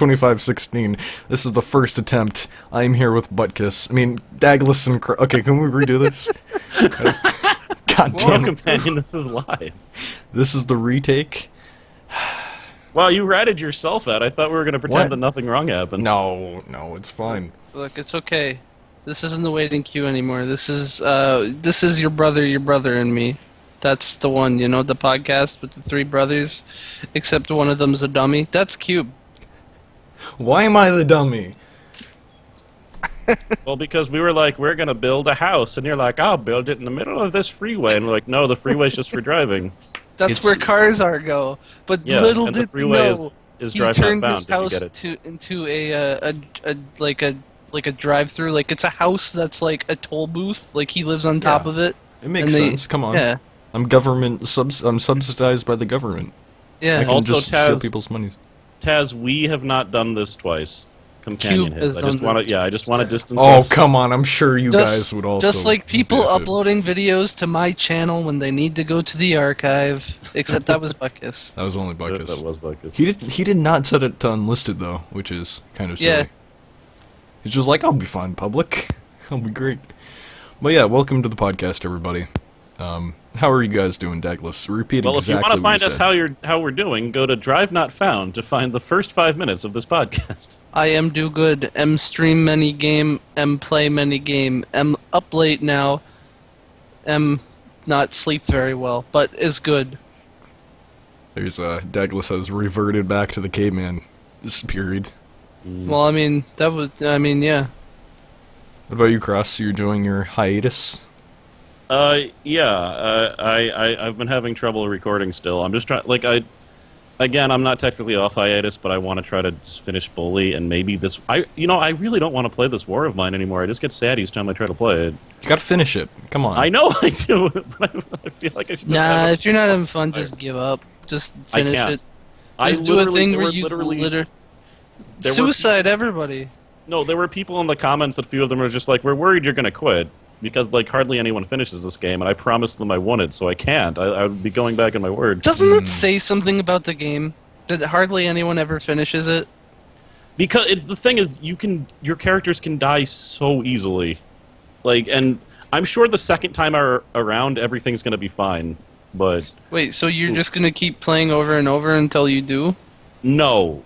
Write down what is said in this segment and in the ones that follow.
2516. This is the first attempt. I'm here with Buttkiss. I mean, Dagless and... Okay, can we redo this? God damn Well, it. companion, this is live. This is the retake. Wow, you ratted yourself out. I thought we were going to pretend What? that nothing wrong happened. No, it's fine. Look, it's okay. This isn't the waiting queue anymore. This is your brother, and me. That's the one, you know, the podcast with the three brothers, except one of them's a dummy. That's Cube. Why am I the dummy? Well, because we were like, we're going to build a house, and you're like, I'll build it in the middle of this freeway. And we're like, no, the freeway's just for driving. That's where cars are go. But Yeah, little and did the freeway know, is he drive turned not this bound, if you house get it. into a drive-through. Like, it's a house that's like a toll booth. Like, he lives on top Yeah. of it. It makes And they- sense, come on. Yeah. I'm subsidized by the government. I Yeah. can Also, just steal Taz- people's monies. Taz, we have not done this twice. Companion Cube hits. has I just done want this to, I just want to distance Oh, us. come on, I'm sure you guys would also... Just like people do it. uploading videos to my channel when they need to go to the archive. Except that was Buckus. That was only That Buckus. was Buckus. He did not set it to unlisted, though, which is kind of silly. Yeah. He's just like, I'll be fine, public. I'll be great. But yeah, welcome to the podcast, everybody. How are you guys doing, Dagless? Repeat Well, exactly if you want to find what us said. how we're doing, go to Drive Not Found to find the first 5 minutes of this podcast. I am do good. M stream many game. M play many game. M up late now. M not sleep very well, but is good. There's, Dagless has reverted back to the caveman period. Well, I mean, yeah. What about you, Cross? You enjoying your hiatus? Yeah, I've been having trouble recording still. I'm just trying, again, I'm not technically off hiatus, but I want to try to just finish Bully, and maybe this, I really don't want to play this war of mine anymore. I just get sad each time I try to play it. You gotta finish it. Come on. I know I do, but I feel like I should just Nah, have if you're not having fun, just give up. Just finish can't. it. I Just do a literally- thing there where were you literally- litter. there were Suicide everybody. No, there were people in the comments, a few of them were just like, we're worried you're going to quit, because, like, hardly anyone finishes this game, and I promised them I wouldn't, so I can't. I would be going back on my word. Doesn't it say something about the game that hardly anyone ever finishes it? Because it's the thing is, your characters can die so easily. Like, and I'm sure the second time around, everything's going to be fine, but... Wait, so you're just gonna keep playing over and over until you do? No.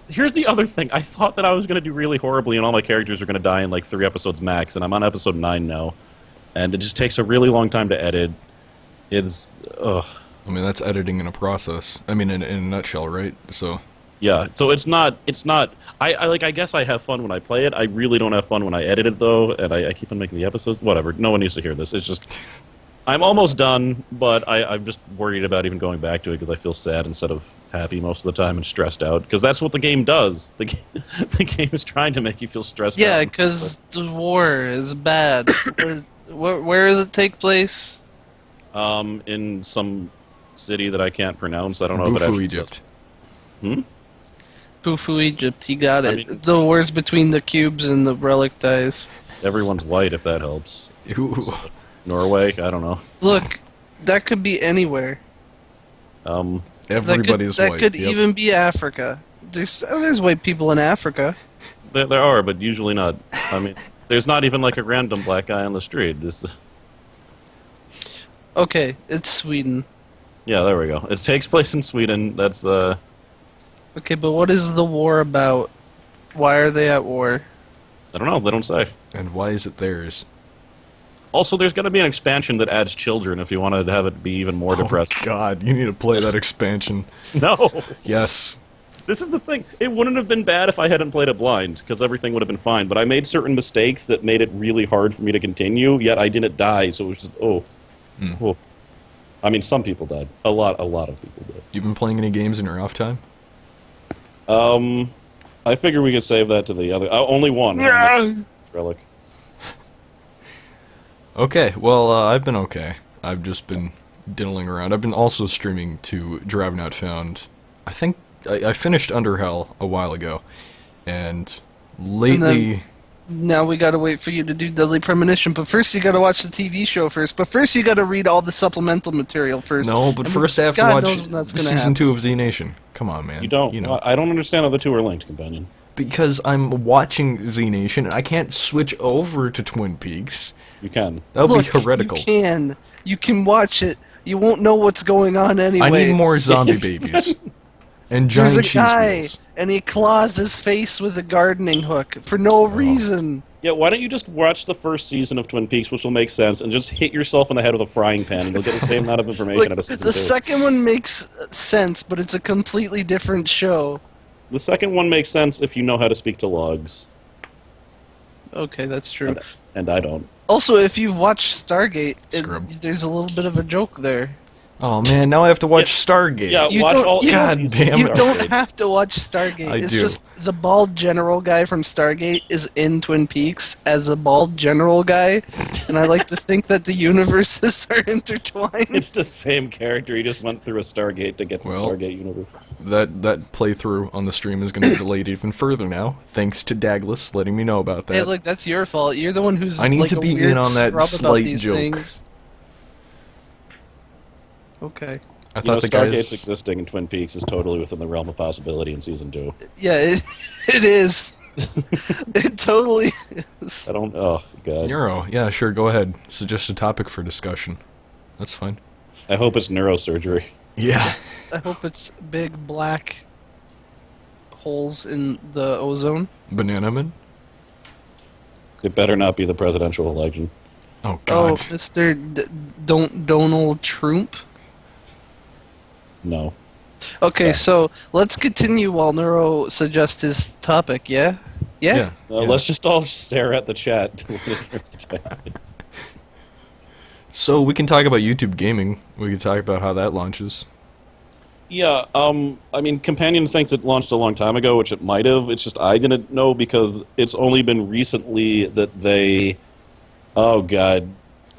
Here's the other thing. I thought that I was going to do really horribly and all my characters are going to die in like 3 episodes max, and I'm on episode 9 now. And it just takes a really long time to edit. It's... ugh. I mean, that's editing in a process. I mean, in a nutshell, right? So... Yeah, so it's not... I guess I have fun when I play it. I really don't have fun when I edit it, though, and I keep on making the episodes. Whatever, no one needs to hear this. It's just... I'm almost done, but I'm just worried about even going back to it because I feel sad instead of happy most of the time and stressed out. Because that's what the game does. The game is trying to make you feel stressed out. Yeah, because the war is bad. Where does it take place? In some city that I can't pronounce. I don't know if it Bufu, actually Egypt. says. Bufu, Egypt, you got it. I mean- The war's between the cubes and the relic dies. Everyone's white, if that helps. Ooh. Norway? I don't know. Look, that could be anywhere. Everybody's that white. could Yep. even be Africa. There's white people in Africa. There are, but usually not. I mean, there's not even like a random black guy on the street. Okay, it's Sweden. Yeah, there we go. It takes place in Sweden. That's, Okay, but what is the war about? Why are they at war? I don't know. They don't say. And why is it theirs? Also, there's going to be an expansion that adds children if you wanted to have it be even more depressed. Oh, God, you need to play that expansion. No! Yes. This is the thing. It wouldn't have been bad if I hadn't played it blind, because everything would have been fine. But I made certain mistakes that made it really hard for me to continue, yet I didn't die, so it was just, oh. I mean, some people died. A lot of people did. You've been playing any games in your off time? I figure we could save that to the other... only one. Relic. Okay, well, I've been okay. I've just been diddling around. I've been also streaming to Drive Not Found. I think I finished Under Hell a while ago, and lately... Now we gotta wait for you to do Deadly Premonition, but first you gotta watch the TV show first. But first you gotta read all the supplemental material first. No, but And first I have to God watch knows when that's gonna season happen. 2 of Z Nation. Come on, man. You don't. You know, I don't understand how the two are linked, companion. because I'm watching Z Nation and I can't switch over to Twin Peaks. You can. That would Look, be heretical. You can watch it. You won't know what's going on anyway. I need more zombie babies. And There's giant a cheese guy, wheels. and he claws his face with a gardening hook for no reason. Yeah, why don't you just watch the first season of Twin Peaks, which will make sense, and just hit yourself in the head with a frying pan, and you'll get the same amount of information Like, out of season the 2. second one makes sense, but it's a completely different show. The second one makes sense if you know how to speak to logs, Okay, that's true. and I don't. Also, if you've watched Stargate, Scrub. there's a little bit of a joke there. Oh man, now I have to watch Stargate. Yeah, You watch don't- all you- eight God seasons damn of You it. don't Stargate. have to watch Stargate. I It's do. just the bald general guy from Stargate is in Twin Peaks as a bald general guy, and I like to think that the universes are intertwined. It's the same character. He just went through a Stargate to get to Well, Stargate universe. That playthrough on the stream is going to be delayed even further now, thanks to Dagless letting me know about that. Hey, look, that's your fault. You're the one who's I need like to a be weird in on that scrub about slight these joke. things. Okay. I You know, thought the Stargate's guys. existing in Twin Peaks is totally within the realm of possibility in season 2. Yeah, it is. It totally is. I don't. Oh god. Neuro, yeah, sure, go ahead. Suggest a topic for discussion. That's fine. I hope it's neurosurgery. Yeah. I hope it's big black holes in the ozone. Banana Man? It better not be the presidential election. Oh, Oh, God. Mr. Donald Trump. No. Okay, Sorry. so let's continue while Neuro suggests his topic, yeah? Yeah? Yeah. yeah. Let's just all stare at the chat. So, we can talk about YouTube gaming. We can talk about how that launches. Yeah, I mean, Companion thinks it launched a long time ago, which it might have. It's just I didn't know because it's only been recently that they... Oh, God.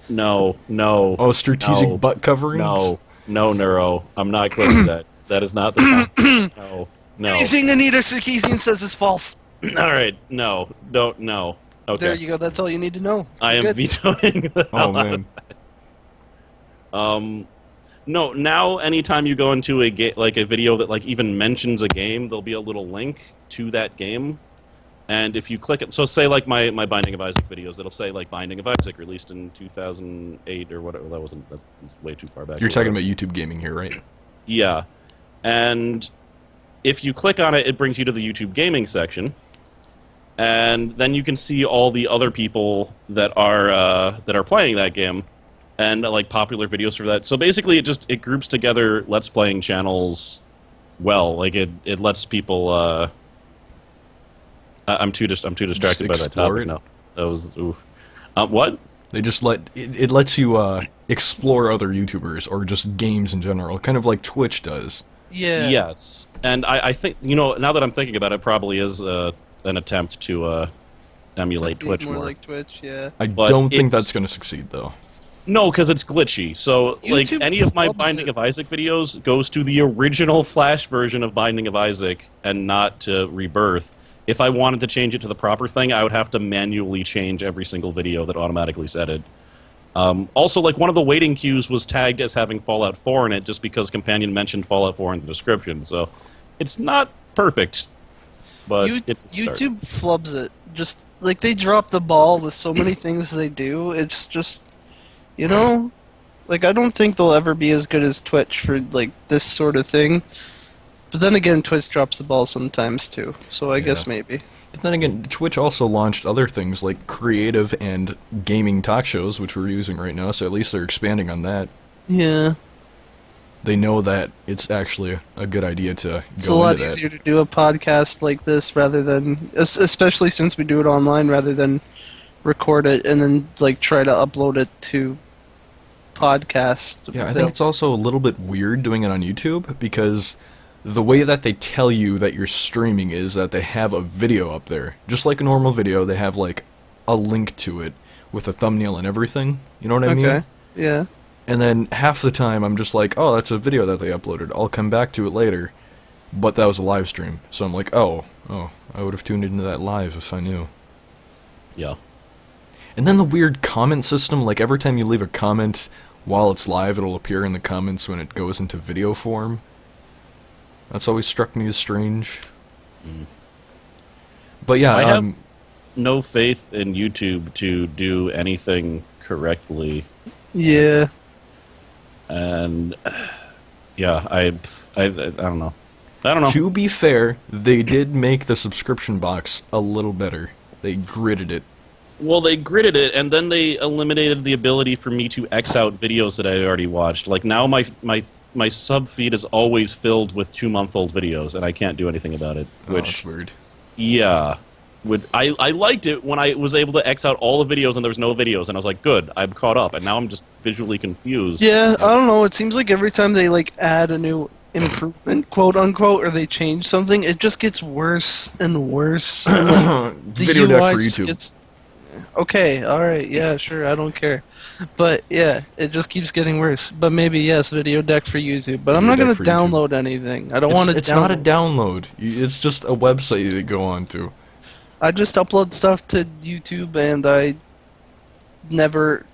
No. Oh, strategic No. butt coverings? No, Neuro. I'm not clicking that. That is not the time. No. Anything Anita Sarkeesian says is false. All right, no. Don't, no. Okay. There you go, that's all you need to know. I am Good. vetoing the Oh, hell out of man. No, now anytime you go into a like a video that like even mentions a game, there'll be a little link to that game. And if you click it, so say like my Binding of Isaac videos, it'll say like Binding of Isaac released in 2008 or whatever. That's way too far back. You're talking about YouTube gaming here, right? Yeah. And if you click on it, it brings you to the YouTube gaming section. And then you can see all the other people that are playing that game. And like popular videos for that. So basically, it groups together Let's Playing channels. Well, like it lets people. I'm too distracted by that explore topic. it? No, that was oof. What? They just it lets you explore other YouTubers or just games in general, kind of like Twitch does. Yeah. Yes, and I think now that I'm thinking about it, probably is an attempt to emulate Be Twitch more more. like Twitch, yeah. I But don't think it's- that's going to succeed, though. No, because it's glitchy. So, like, YouTube any of my flubs Binding it. of Isaac videos goes to the original Flash version of Binding of Isaac and not to Rebirth. If I wanted to change it to the proper thing, I would have to manually change every single video that automatically said it. Also, like, one of the waiting queues was tagged as having Fallout 4 in it just because Companion mentioned Fallout 4 in the description. So, it's not perfect, but it's a start. YouTube flubs it. Just like they drop the ball with so many things they do. It's just, like I don't think they'll ever be as good as Twitch for like this sort of thing. But then again, Twitch drops the ball sometimes too. So I guess maybe. But then again, Twitch also launched other things like creative and gaming talk shows, which we're using right now, so at least they're expanding on that. Yeah. They know that it's actually a good idea to It's go a lot into that. easier to do a podcast like this rather than, especially since we do it online, rather than record it and then like try to upload it to podcast. Yeah, I think it's also a little bit weird doing it on YouTube because the way that they tell you that you're streaming is that they have a video up there. Just like a normal video, they have like a link to it with a thumbnail and everything. You know what I mean? Okay. Yeah. And then half the time I'm just like, oh, that's a video that they uploaded. I'll come back to it later. But that was a live stream. So I'm like, oh, I would have tuned into that live if I knew. Yeah. And then the weird comment system, like every time you leave a comment while it's live, it'll appear in the comments when it goes into video form. That's always struck me as strange. But yeah, I have no faith in YouTube to do anything correctly. Yeah. And yeah, I don't know. I don't know. to be fair, they did make the subscription box a little better. They gridded it. Well, they gridded it, and then they eliminated the ability for me to X out videos that I already watched. Like, now my sub feed is always filled with 2-month-old videos, and I can't do anything about it. Oh, Which, that's weird. yeah. I liked it when I was able to X out all the videos and there was no videos, and I was like, good, I'm caught up, and now I'm just visually confused. Yeah, I don't know. It seems like every time they like add a new improvement, quote unquote, or they change something, it just gets worse and worse. And, like, the Video deck UI for just YouTube. gets- Okay, all right, yeah, sure, I don't care. But yeah, it just keeps getting worse. But maybe yes, video deck for YouTube. But I'm Video not deck gonna for YouTube. download anything. I don't want to. It's not a download. It's just a website you go on to. I just upload stuff to YouTube and I never,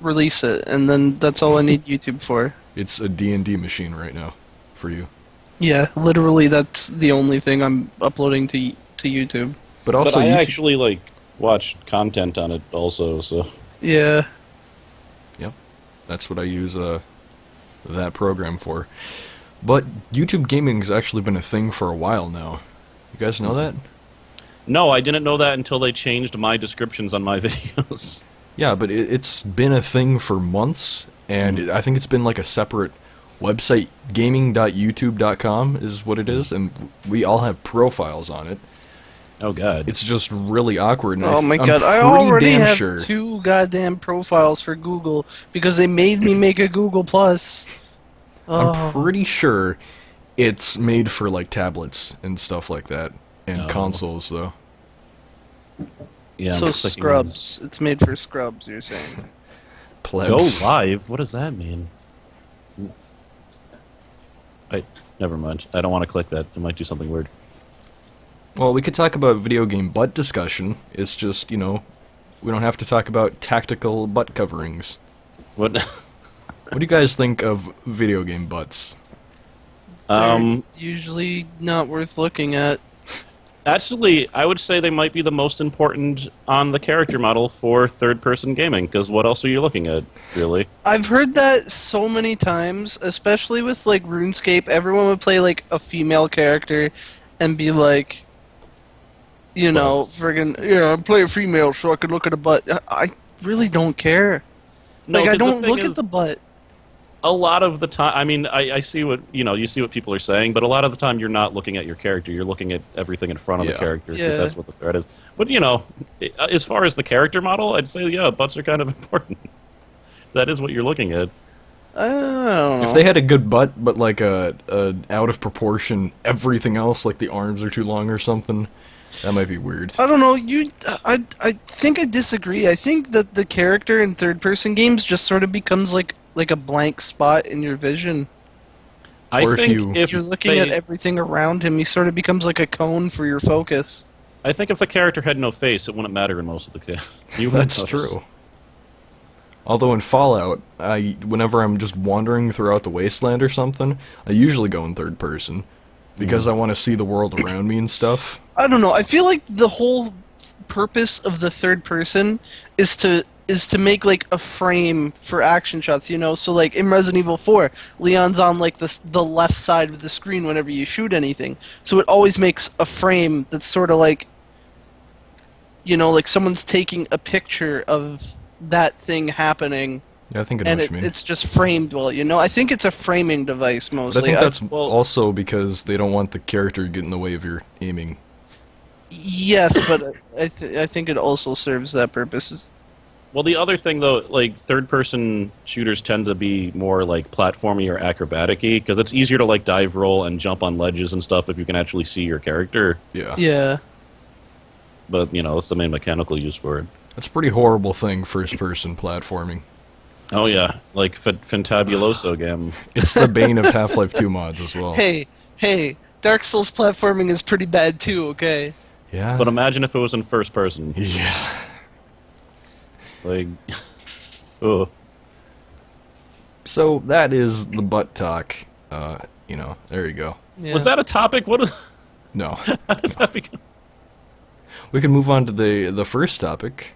release it, and then that's all I need YouTube for. It's a D&D machine right now for you. Yeah, literally, that's the only thing I'm uploading to YouTube. But also, but I YouTube, actually, like, watch content on it also, so... Yeah. Yep, that's what I use that program for. But YouTube gaming's actually been a thing for a while now. You guys know that? No, I didn't know that until they changed my descriptions on my videos. Yeah, but it's been a thing for months, and I think it's been like a separate website. Gaming.youtube.com is what it is, and we all have profiles on it. Oh, God. It's just really awkward. And Oh my I'm god, I pretty already damn have sure. 2 goddamn profiles for Google because they made me make a Google Plus. I'm pretty sure it's made for like tablets and stuff like that, and Oh. consoles though. Yeah, So I'm clicking Scrubs. It's made for Scrubs, you're saying. on- Plebs. Go live? What does that mean? Never mind. I don't want to click that. It might do something weird. Well, we could talk about video game butt discussion. It's just, we don't have to talk about tactical butt coverings. What? What do you guys think of video game butts? They're usually not worth looking at. Actually, I would say they might be the most important on the character model for third-person gaming, because what else are you looking at, really? I've heard that so many times, especially with like RuneScape. Everyone would play like a female character and be like, Butts. friggin', I play a female so I can look at a butt. I really don't care. No, Like, I 'cause the don't thing look is, at the butt. a lot of the time, I mean, I see what, you see what people are saying, but a lot of the time you're not looking at your character, you're looking at everything in front of the Yeah. character, because Yeah. that's what the threat is. But, as far as the character model, I'd say, yeah, butts are kind of important. That is what you're looking at. I don't know. If they had a good butt, but like a out of proportion everything else, like the arms are too long or something, that might be weird. I don't know. I think I disagree. I think that the character in third-person games just sort of becomes like a blank spot in your vision. I Or if think you- if You're looking they, at everything around him. He sort of becomes like a cone for your focus. I think if the character had no face, it wouldn't matter in most of the you wouldn't That's notice. true. Although in Fallout, whenever I'm just wandering throughout the wasteland or something, I usually go in third person because I want to see the world around me and stuff. I don't know. I feel like the whole purpose of the third person is to make like a frame for action shots, So like in Resident Evil 4, Leon's on like the left side of the screen whenever you shoot anything. So it always makes a frame that's sort of like like someone's taking a picture of that thing happening, Yeah, I think I know and what you mean. it's just framed well, I think it's a framing device But I mostly. think that's well- also because they don't want the character to get in the way of your aiming. Yes, but I think it also serves that purpose. Well, the other thing, though, like, third-person shooters tend to be more, like, platformy or acrobatic-y, because it's easier to, like, dive roll and jump on ledges and stuff if you can actually see your character. Yeah. Yeah. But, that's the main mechanical use for it. That's a pretty horrible thing, first person platforming. Oh, yeah, like Fantabuloso game. It's the bane of Half-Life 2 mods as well. Hey, Dark Souls platforming is pretty bad too, okay? Yeah. But imagine if it was in first person. Yeah. Like, ugh. So that is the butt talk. There you go. Yeah. Was that a topic? What? No. How did that become? We can move on to the first topic.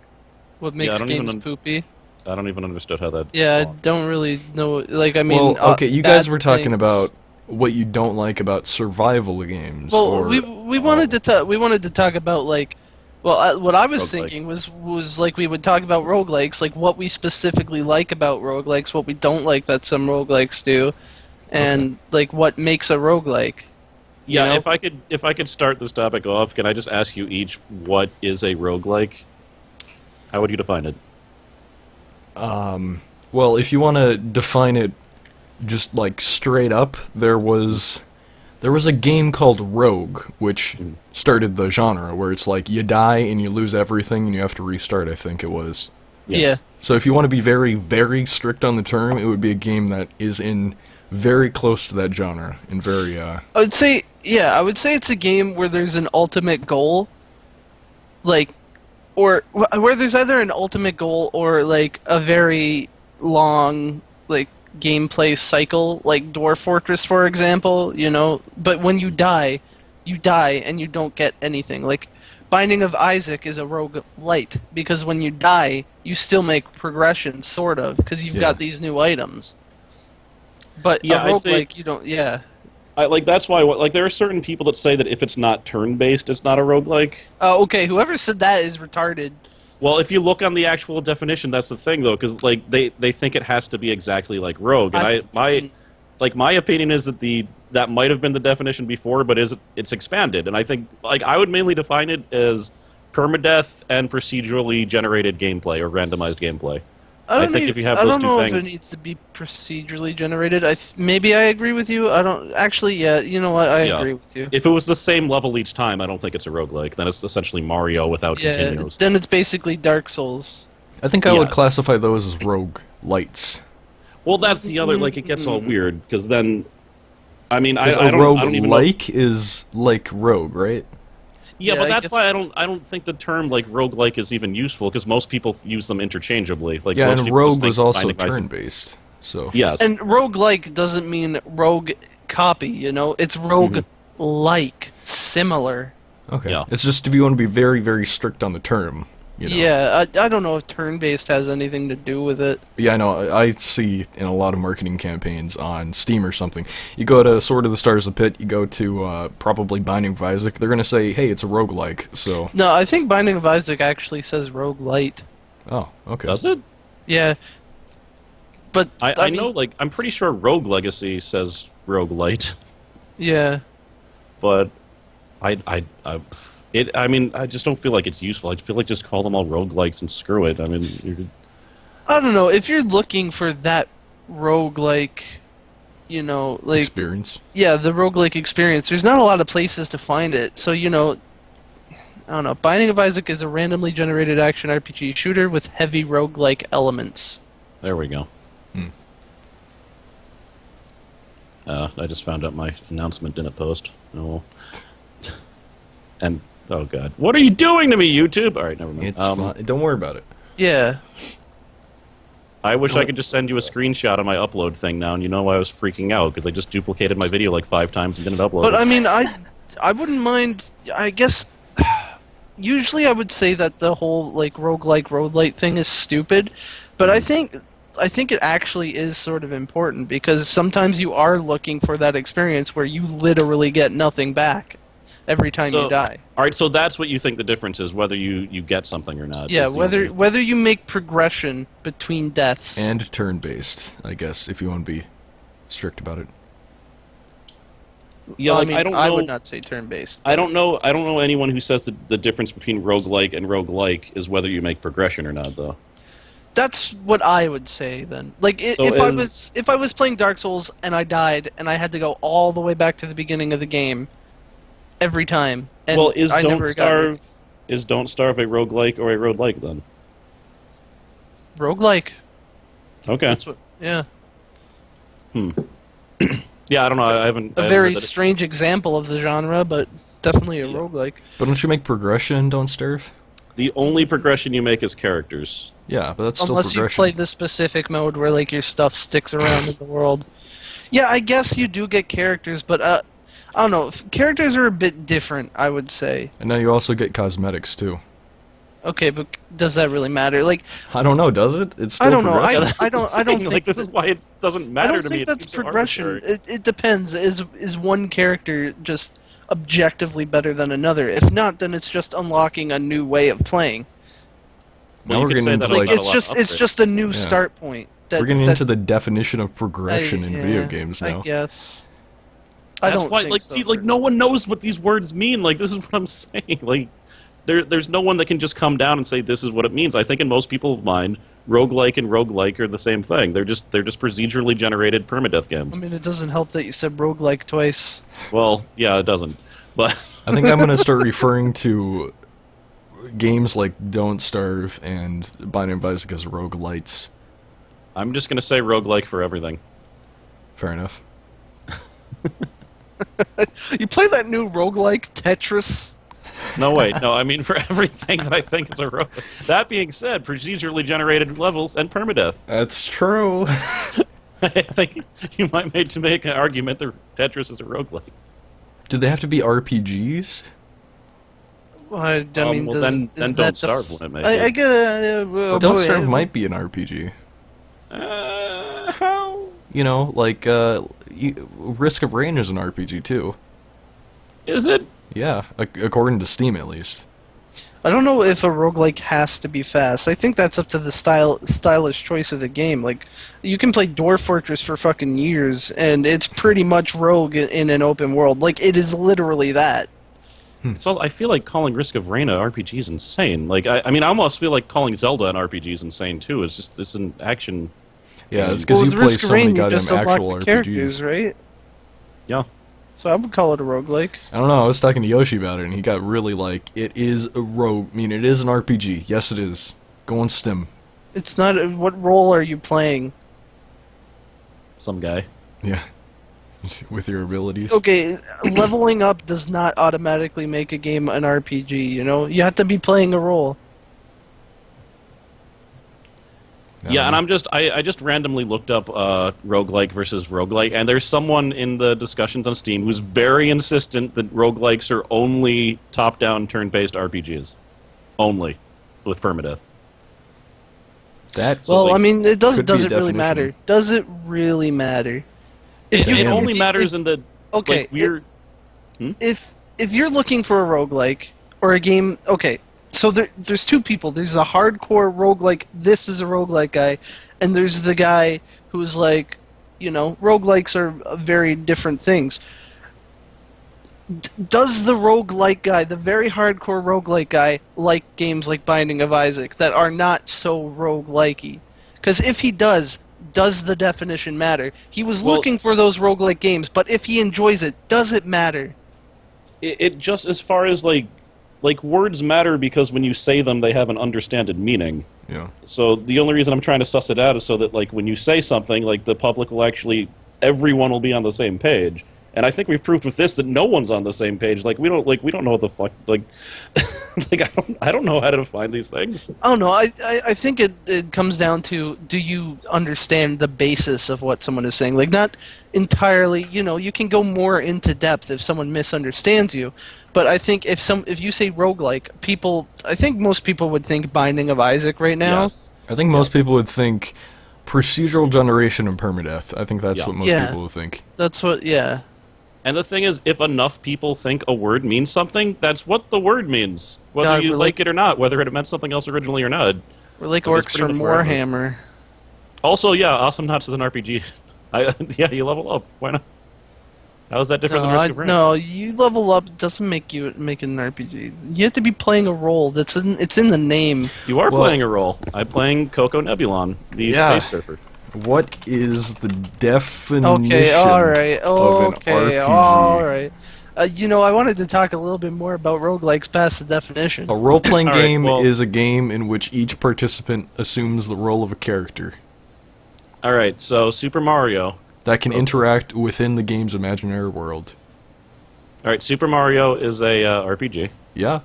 What Yeah, I makes don't even games poopy? I don't even understood how that. Yeah, I spawned. don't really know. Like, I mean, Well, okay, you guys bad were talking things. about what you don't like about survival games. Well, or, we wanted to talk about like, well, what I was Roguelike. thinking was like we would talk about roguelikes, like what we specifically like about roguelikes, what we don't like that some roguelikes do, and like what makes a roguelike. Yeah, You know? if I could start this topic off, can I just ask you each what is a roguelike? How would you define it? Well, if you want to define it just like straight up, there was a game called Rogue, which started the genre, where it's like you die and you lose everything and you have to restart, I think it was. Yeah. So if you want to be very, very strict on the term, it would be a game that is in very close to that genre and very I would say it's a game where there's an ultimate goal, like, or where there's either an ultimate goal or like a very long like gameplay cycle, like Dwarf Fortress, for example. You know, but when you die and you don't get anything. Like Binding of Isaac is a roguelite because when you die, you still make progression, sort of, because you've got these new items. But Yeah, a I'd say- roguelike, you don't. Yeah. That's why like there are certain people that say that if it's not turn based, it's not a roguelike. Okay. Whoever said that is retarded. Well, if you look on the actual definition, that's the thing though, because like they think it has to be exactly like Rogue, and my opinion is that that might have been the definition before, but it's expanded, and I think like I would mainly define it as permadeath and procedurally generated gameplay or randomized gameplay. I think if you have those I don't two know things, if it needs to be procedurally generated. Maybe I agree with you. I don't actually. Yeah, you know what? I Yeah. agree with you. if it was the same level each time, I don't think it's a roguelike. Then it's essentially Mario without Yeah, continues. then it's basically Dark Souls. I think I would Yes. classify those as rogue lights. Well, that's the other. Like, it gets all weird because then, I mean, I Because a don't, rogue I don't even know. like is like rogue, right? Yeah, Yeah, but I that's guess- why I don't think the term like roguelike is even useful because most people use them interchangeably. Like, Yeah, most and people just rogue think was also Binding of Isaac- turn-based. So Yes. And roguelike doesn't mean rogue copy. You know, it's rogue-like, similar. okay, Yeah. it's just if you want to be very, very strict on the term. You know? Yeah, I don't know if turn-based has anything to do with it. Yeah, I know. I see in a lot of marketing campaigns on Steam or something. You go to Sword of the Stars of Pit, you go to probably Binding of Isaac, they're going to say, hey, it's a roguelike, so... No, I think Binding of Isaac actually says roguelite. Oh, okay. Does it? Yeah. But I mean, know. Like, I'm pretty sure Rogue Legacy says roguelite, Yeah. but I mean, I just don't feel like it's useful. I feel like just call them all roguelikes and screw it. I mean, I don't know, if you're looking for that roguelike, you know, like Experience. yeah, the roguelike experience, there's not a lot of places to find it. So, you know, I don't know. Binding of Isaac is a randomly generated action RPG shooter with heavy roguelike elements. there we go. I just found out my announcement didn't post. Oh. And oh god, what are you doing to me, YouTube? All right, never mind. It's fine. Don't worry about it. Yeah. I wish I could just send you a screenshot of my upload thing now, and you know why I was freaking out because I just duplicated my video like 5 times and didn't upload But it. I mean, I wouldn't mind. I guess usually I would say that the whole like roguelite thing is stupid, but I think it actually is sort of important because sometimes you are looking for that experience where you literally get nothing back every time you die. All right, so that's what you think the difference is, whether you get something or not. Yeah, is the- whether you make progression between deaths. And turn-based, I guess, if you want to be strict about it. Yeah, Well, like I mean, I don't know. I would not say turn-based. I don't know anyone who says the difference between roguelike and roguelike is whether you make progression or not, though. That's what I would say then. Like So if I was playing Dark Souls and I died and I had to go all the way back to the beginning of the game every time. And Well, is I Don't never got Starve a roguelike or a roguelike then? roguelike. Okay. That's what. Yeah. Yeah, I don't know. I haven't. I A haven't very heard that strange example of the genre, but definitely a Yeah. roguelike. But don't you make progression, Don't Starve? The only progression you make is characters. Yeah, but that's still Unless you progression. play the specific mode where like your stuff sticks around in the world. Yeah, I guess you do get characters, but I don't know. Characters are a bit different, I would say. And now you also get cosmetics too. Okay, but does that really matter? Like, I don't know, does it? It's still I don't know. progression. Yeah, that's I don't the thing, think like this is why it doesn't I matter don't to me. think It that's seems so progression. arbitrary. It depends. Is one character just objectively better than another? If not, then it's just unlocking a new way of playing. Well, Now you we're could getting say into that Like about a it's lot just of it's upgrades. just a new Yeah. start point. That, We're getting that- into the definition of progression in video yeah, games I now. guess. I That's don't why, think like, so, see, like, no one knows what these words mean. Like, this is what I'm saying. Like, there's no one that can just come down and say this is what it means. I think in most people's mind, roguelike and roguelike are the same thing. They're just procedurally generated permadeath games. I mean, it doesn't help that you said roguelike twice. Well, yeah, it doesn't. But I think I'm gonna start referring to games like Don't Starve and Binding of Isaac as roguelites. I'm just gonna say roguelike for everything. Fair enough. You play that new roguelike Tetris? No, wait, no, I mean for everything that I think is a roguelike. That being said, procedurally generated levels and permadeath. That's true. I think you might make an argument that Tetris is a roguelike. Do they have to be RPGs? Well, I mean, well, does, then is Don't that Starve wouldn't make I it. get Don't Starve might be an RPG. How? You know, like Risk of Rain is an RPG too. Is it? Yeah, according to Steam at least. I don't know if a roguelike has to be fast. I think that's up to the stylish choice of the game. Like, you can play Dwarf Fortress for fucking years, and it's pretty much rogue in an open world. Like, it is literally that. So I feel like calling Risk of Rain an RPG is insane. Like, I mean, I almost feel like calling Zelda an RPG is insane too. It's an action. Yeah, it's because Well, you with play Risk of so many Rain, you goddamn just unlock actual the characters, RPGs. right? Yeah. So I would call it a roguelike. I don't know. I was talking to Yoshi about it, and he got really like, it is a rogue. I mean, it is an RPG. Yes, it is. Go on Steam. It's not. What role are you playing? Some guy. Yeah. With your abilities. Okay, leveling up does not automatically make a game an RPG, you know? You have to be playing a role. Yeah, and I just randomly looked up roguelike versus roguelike, and there's someone in the discussions on Steam who's very insistent that roguelikes are only top-down turn-based RPGs. Only. With permadeath. That Well, I mean, it does could be a it really definition. matter? Does it really matter? If It you- only if- matters if- in the okay, like, weird... if you're looking for a roguelike or a game, okay, so there's two people. There's the hardcore roguelike, this is a roguelike guy, and there's the guy who's like, you know, roguelikes are very different things. Does the roguelike guy, the very hardcore roguelike guy, like games like Binding of Isaac that are not so roguelikey? Because if he does the definition matter? He was Well- looking for those roguelike games, but if he enjoys it, does it matter? It just, as far as like words matter because when you say them, they have an understanded meaning. Yeah. So the only reason I'm trying to suss it out is so that like when you say something, like the public will actually, everyone will be on the same page. And I think we've proved with this that no one's on the same page. Like we don't know what the fuck like I don't know how to define these things. Oh no, I think it comes down to, do you understand the basis of what someone is saying? Like, not entirely, you know, you can go more into depth if someone misunderstands you. But I think if you say roguelike, I think most people would think Binding of Isaac right now. Yes. I think most people would think procedural generation and permadeath. I think that's Yeah. what most Yeah. people would think. That's what, yeah. And the thing is, if enough people think a word means something, that's what the word means. Whether God, you we're like it or not, whether it meant something else originally or not. We're like Like, it's orcs pretty from much where I Warhammer. Also, yeah, Awesome Nuts is an RPG. Yeah, you level up. Why not? How is that different than Risk of Rain? No, you level up doesn't make it an RPG. You have to be playing a role. It's in the name. You are Well- playing a role. I'm playing Coco Nebulon, the Yeah. space surfer. What is the definition Okay, alright, of an okay, RPG? alright. You know, I wanted to talk a little bit more about roguelikes past the definition. A role-playing All right, game well- is a game in which each participant assumes the role of a character All right, so Super Mario. that can interact within the game's imaginary world. All right, Super Mario is a RPG. Yeah,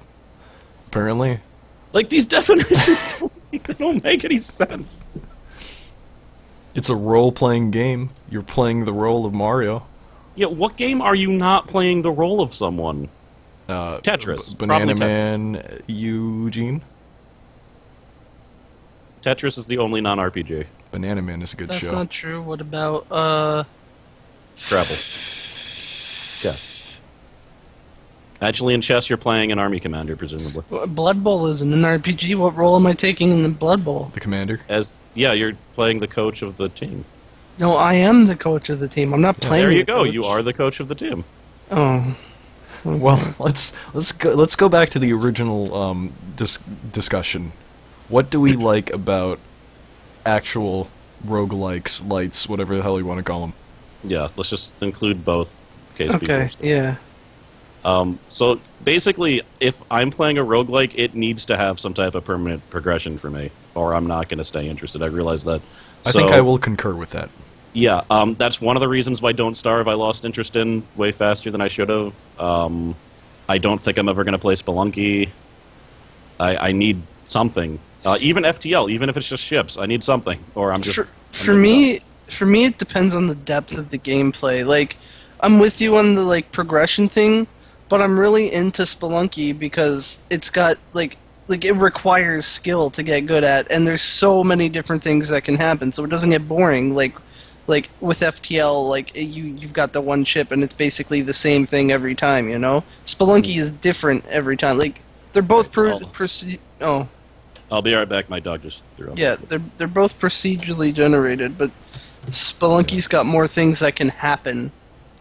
apparently. Like, these definitions they don't make any sense. It's a role-playing game. You're playing the role of Mario. Yeah, what game are you not playing the role of someone? Tetris. Banana Probably Tetris. Man Eugene? Tetris is the only non-RPG. Banana Man is a good That's show. not true. What about Scrabble. Chess. Actually, in chess, you're playing an army commander, presumably. Blood Bowl isn't an RPG? What role am I taking in the Blood Bowl? The commander? Yeah, you're playing the coach of the team. No, I am the coach of the team. I'm not playing. There you the go. coach. You are the coach of the team. Oh. Well, let's go back to the original discussion. What do we like about actual roguelikes, lights, whatever the hell you want to call them? Yeah, let's just include both. Okay. Yeah. So basically, if I'm playing a roguelike, it needs to have some type of permanent progression for me, or I'm not going to stay interested. I realize that. I think I will concur with that. Yeah, that's one of the reasons why Don't Starve I lost interest in way faster than I should have. I don't think I'm ever going to play Spelunky. I need something. Even FTL, even if it's just ships, I need something, or I'm just... For me, it depends on the depth of the gameplay. Like, I'm with you on the, like, progression thing, but I'm really into Spelunky because it's got, like it requires skill to get good at, and there's so many different things that can happen, so it doesn't get boring. Like with FTL, like you've got the one chip, and it's basically the same thing every time. You know, Spelunky is different every time. Like they're both Oh, I'll be right back. My dog just threw up. yeah, they're both procedurally generated, but Spelunky's got more things that can happen,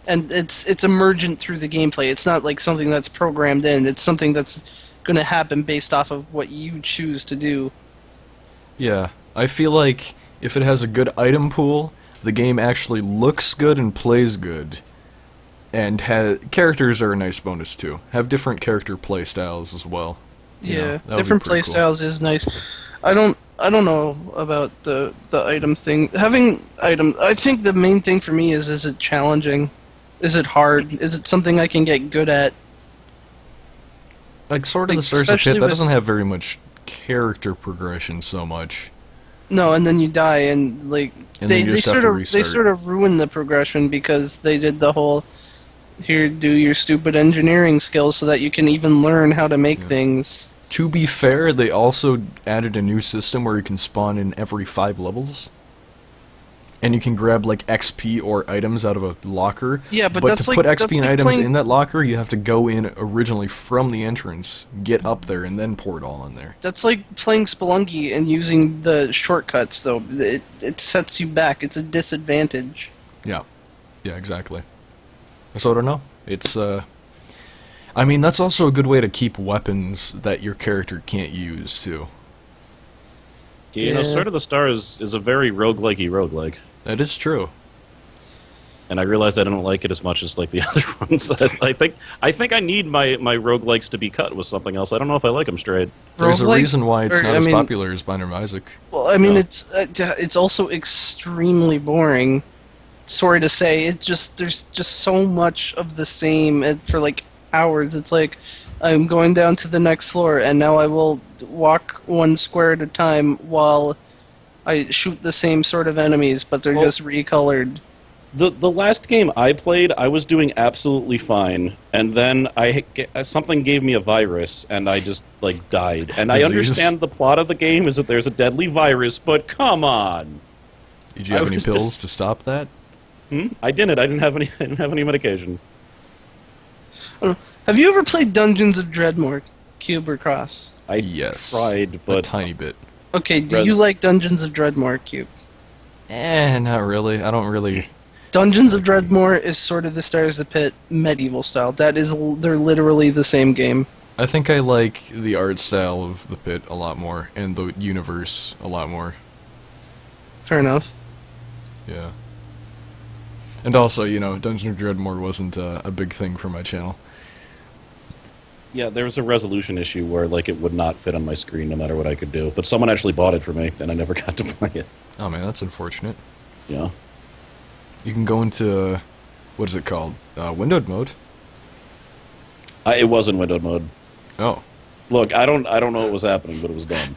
and it's emergent through the gameplay. It's not like something that's programmed in. It's something that's going to happen based off of what you choose to do. Yeah, I feel like if it has a good item pool, the game actually looks good and plays good. And characters are a nice bonus too. Have different character play styles as well. You know, Yeah, that would be different pretty play cool. styles is nice. I don't know about the item thing. Having item, I think the main thing for me is it challenging? Is it hard? Is it something I can get good at? Like Sword of the Like, Stars of especially Pit, that with- doesn't have very much character progression so much. No, and then you die, and like And they then you just have sort to of restart. they sort of ruin the progression because they did the whole here do your stupid engineering skills so that you can even learn how to make things. To be fair, they also added a new system where you can spawn in every 5 levels. And you can grab, like, XP or items out of a locker. Yeah, but to that's like- put XP that's and like items playing- in that locker, you have to go in originally from the entrance, get up there, and then pour it all in there. That's like playing Spelunky and using the shortcuts, though. It sets you back. It's a disadvantage. Yeah. Yeah, exactly. So I don't know. It's, I mean, that's also a good way to keep weapons that your character can't use, too. You know, Yeah. Sword of the Stars is a very roguelikey roguelike. That is true. And I realized I don't like it as much as like the other ones. I think I need my roguelikes to be cut with something else. I don't know if I like them straight. There's a Roguelike- reason why it's or, not I as mean- popular as Binder of Isaac. Well, I mean, No. it's also extremely boring. Sorry to say, there's just so much of the same for like hours. It's like I'm going down to the next floor, and now I will walk one square at a time while I shoot the same sort of enemies, but they're Well- just recolored. The last game I played, I was doing absolutely fine, and then something gave me a virus, and I just like died. And I Disease. understand the plot of the game is that there's a deadly virus, but come on, Did you have I any was pills just- to stop that? I didn't. I didn't have any. I didn't have any medication. Have you ever played Dungeons of Dreadmore, Cube or Cross? I Yes. tried, A but tiny bit. Okay, do Dread- you like Dungeons of Dreadmore, Cube? Not really. I don't really... Dungeons of Dreadmore is sort of the Stars of the Pit medieval style. They're literally the same game. I think I like the art style of the pit a lot more, and the universe a lot more. Fair enough. Yeah. And also, you know, Dungeon of Dreadmore wasn't a big thing for my channel. yeah, there was a resolution issue where like it would not fit on my screen no matter what I could do. But someone actually bought it for me, and I never got to play it. Oh man, that's unfortunate. Yeah. You can go into, what is it called? Windowed mode. It was in windowed mode. Oh, Look, I don't know what was happening, but it was done.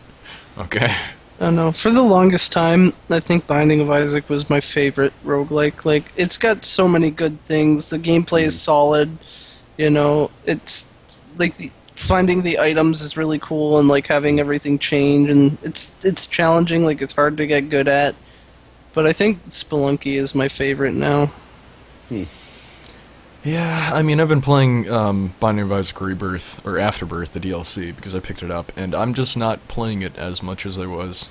okay. I don't know. For the longest time, I think Binding of Isaac was my favorite roguelike. Like, it's got so many good things. The gameplay is solid. You know, it's like finding the items is really cool, and like having everything change, and it's challenging. Like, it's hard to get good at. But I think Spelunky is my favorite now. Yeah, I mean, I've been playing Binding of Isaac Rebirth, or Afterbirth, the DLC, because I picked it up, and I'm just not playing it as much as I was.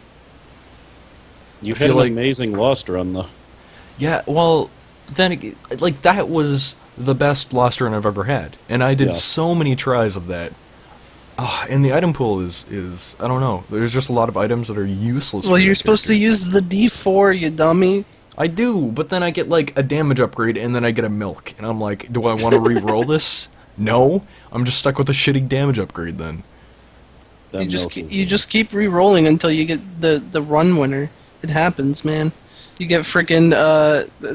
You I had feel an like- amazing Lost run, though. Yeah, well, then, like, that was the best Lost Run I've ever had, and I did Yeah. so many tries of that. And the item pool is, I don't know, there's just a lot of items that are useless. Well, for you're that supposed to character. use the D4, you dummy. I do, but then I get, like, a damage upgrade, and then I get a milk, and I'm like, do I want to re-roll this? No? I'm just stuck with a shitty damage upgrade, then. That milk is- You just keep re-rolling until you get the run winner. It happens, man. You get frickin'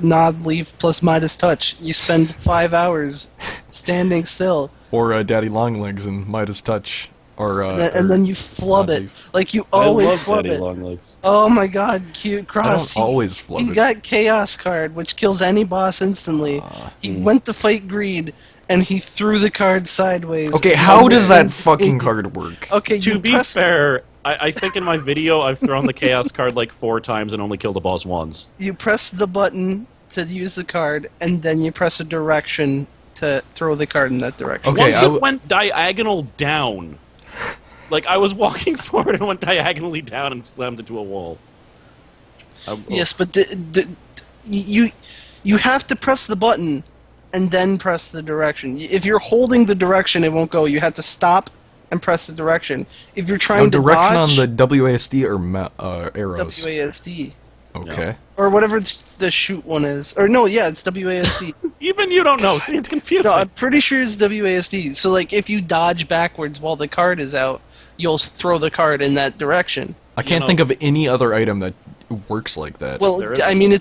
Nod Leaf plus Midas Touch. You spend 5 hours standing still, Or Daddy Longlegs and Midas Touch, or and then you flub Nod it. Leaf. Like, you I always love flub Daddy it. Longlegs. Oh my god, cute Cross. I don't always flub He it. got Chaos card, which kills any boss instantly. He went to fight Greed, and he threw the card sideways. Okay, how On the does that same- fucking card work? Okay, To you be press, fair, I think in my video I've thrown the Chaos card like 4 times and only killed the boss once. you press the button to use the card, and then you press a direction to throw the card in that direction. Okay, Once I it went diagonal down. Like, I was walking forward and went diagonally down and slammed into a wall. Yes, but you have to press the button and then press the direction. If you're holding the direction, it won't go. You have to stop and press the direction. If you're Now, trying to direction dodge, on the WASD or arrows? WASD. Okay. Or whatever the shoot one is. Or no, yeah, it's WASD. Even you don't know. See, it's confusing. No, I'm pretty sure it's WASD. So, like, if you dodge backwards while the card is out, you'll throw the card in that direction. I can't know- think of any other item that works like that. Well, There is. I mean,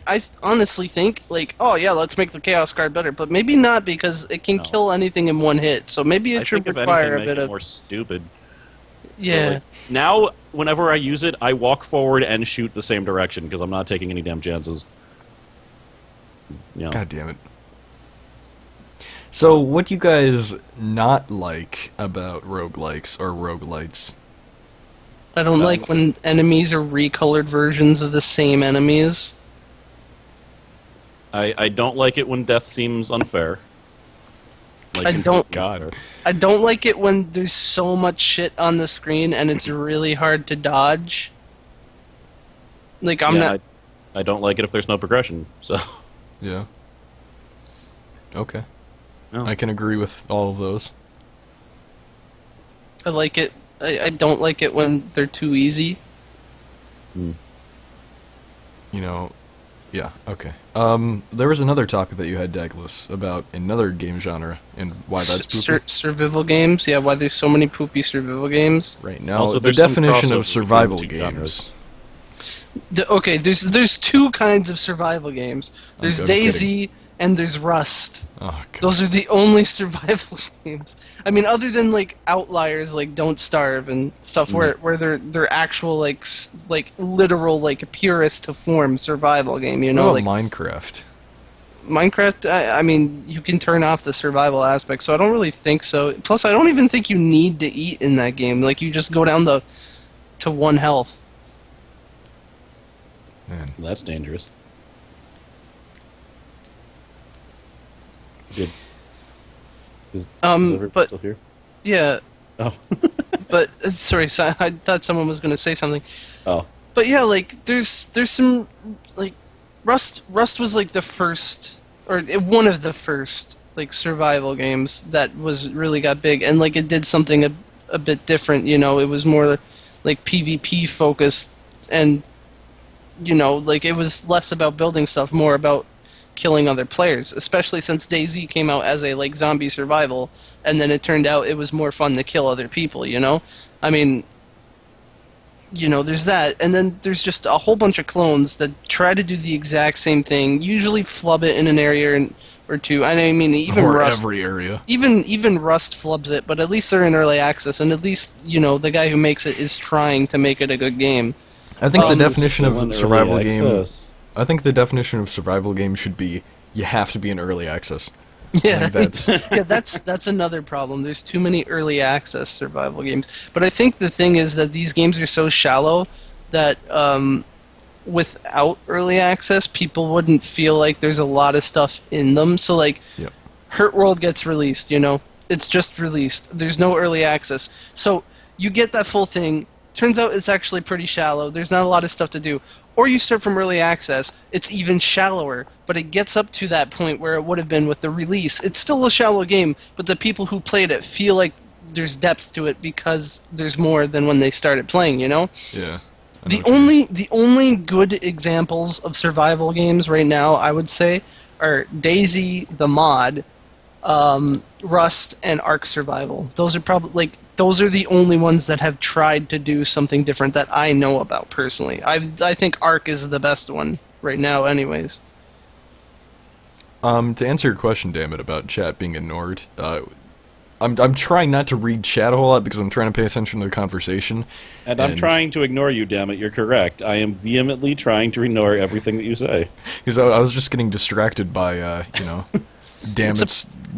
I honestly think, like, oh yeah, let's make the Chaos card better, but maybe not, because it can No. kill anything in one hit. So maybe I it should think if require anything, a make bit it of more stupid. yeah. Like, now, whenever I use it, I walk forward and shoot the same direction because I'm not taking any damn chances. You know. God damn it. So, what do you guys not like about roguelikes or roguelites? I don't like when enemies are recolored versions of the same enemies. I don't like it when death seems unfair. Like I in don't- God. I don't like it when there's so much shit on the screen and it's really hard to dodge. Like, I'm not. I don't like it if there's no progression. So Yeah. Okay. No. I can agree with all of those. I like it. I don't like it when they're too easy. You know, yeah, okay. There was another topic that you had, Dagless, about another game genre and why that's poopy. Survival games. Yeah, why there's so many poopy survival games. Right now, Also, the there's some definition crossover of survival between the two games. Okay, there's two kinds of survival games. There's I'm Daisy and there's Rust. Oh, God. Those are the only survival games. I mean, other than like outliers like Don't Starve and stuff where they're actual like literal like purest to form survival game. You know, What like about Minecraft? Minecraft. I mean, you can turn off the survival aspect, so I don't really think so. Plus, I don't even think you need to eat in that game. Like, you just go down to 1 health. Man. that's dangerous. Good. Is everybody But still here? yeah, Oh. but sorry, so I thought someone was going to say something. Oh. But yeah, like there's some like Rust was like the first or one of the first like survival games that was really got big, and like it did something a bit different. You know, it was more like PvP focused, and you know, like it was less about building stuff, more about killing other players, especially since DayZ came out as a like zombie survival, and then it turned out it was more fun to kill other people, you know? I mean, you know, there's that, and then there's just a whole bunch of clones that try to do the exact same thing, usually flub it in an area or two. And I mean, even or Rust, every area. even Rust flubs it, but at least they're in early access, and at least the guy who makes it is trying to make it a good game. I think the Still definition in of early survival game. access. I think the definition of survival game should be you have to be in early access. Yeah, I think that's yeah, that's another problem. There's too many early access survival games. But I think the thing is that these games are so shallow that without early access, people wouldn't feel like there's a lot of stuff in them. So like, Yep. Hurt World gets released, it's just released. There's no early access, so you get that full thing. Turns out it's actually pretty shallow. There's not a lot of stuff to do. Or you start from early access, it's even shallower, but it gets up to that point where it would have been with the release. It's still a shallow game, but the people who played it feel like there's depth to it because there's more than when they started playing, yeah. I know The what you mean. the only good examples of survival games right now, I would say, are Daisy the mod, Rust, and Ark Survival. Those are probably those are the only ones that have tried to do something different that I know about personally. I think Ark is the best one right now, anyways. To answer your question, damn it, about chat being ignored, I'm trying not to read chat a whole lot because I'm trying to pay attention to the conversation. And I'm trying to ignore you, damn it. You're correct. I am vehemently trying to ignore everything that you say. Because I was just getting distracted by, damn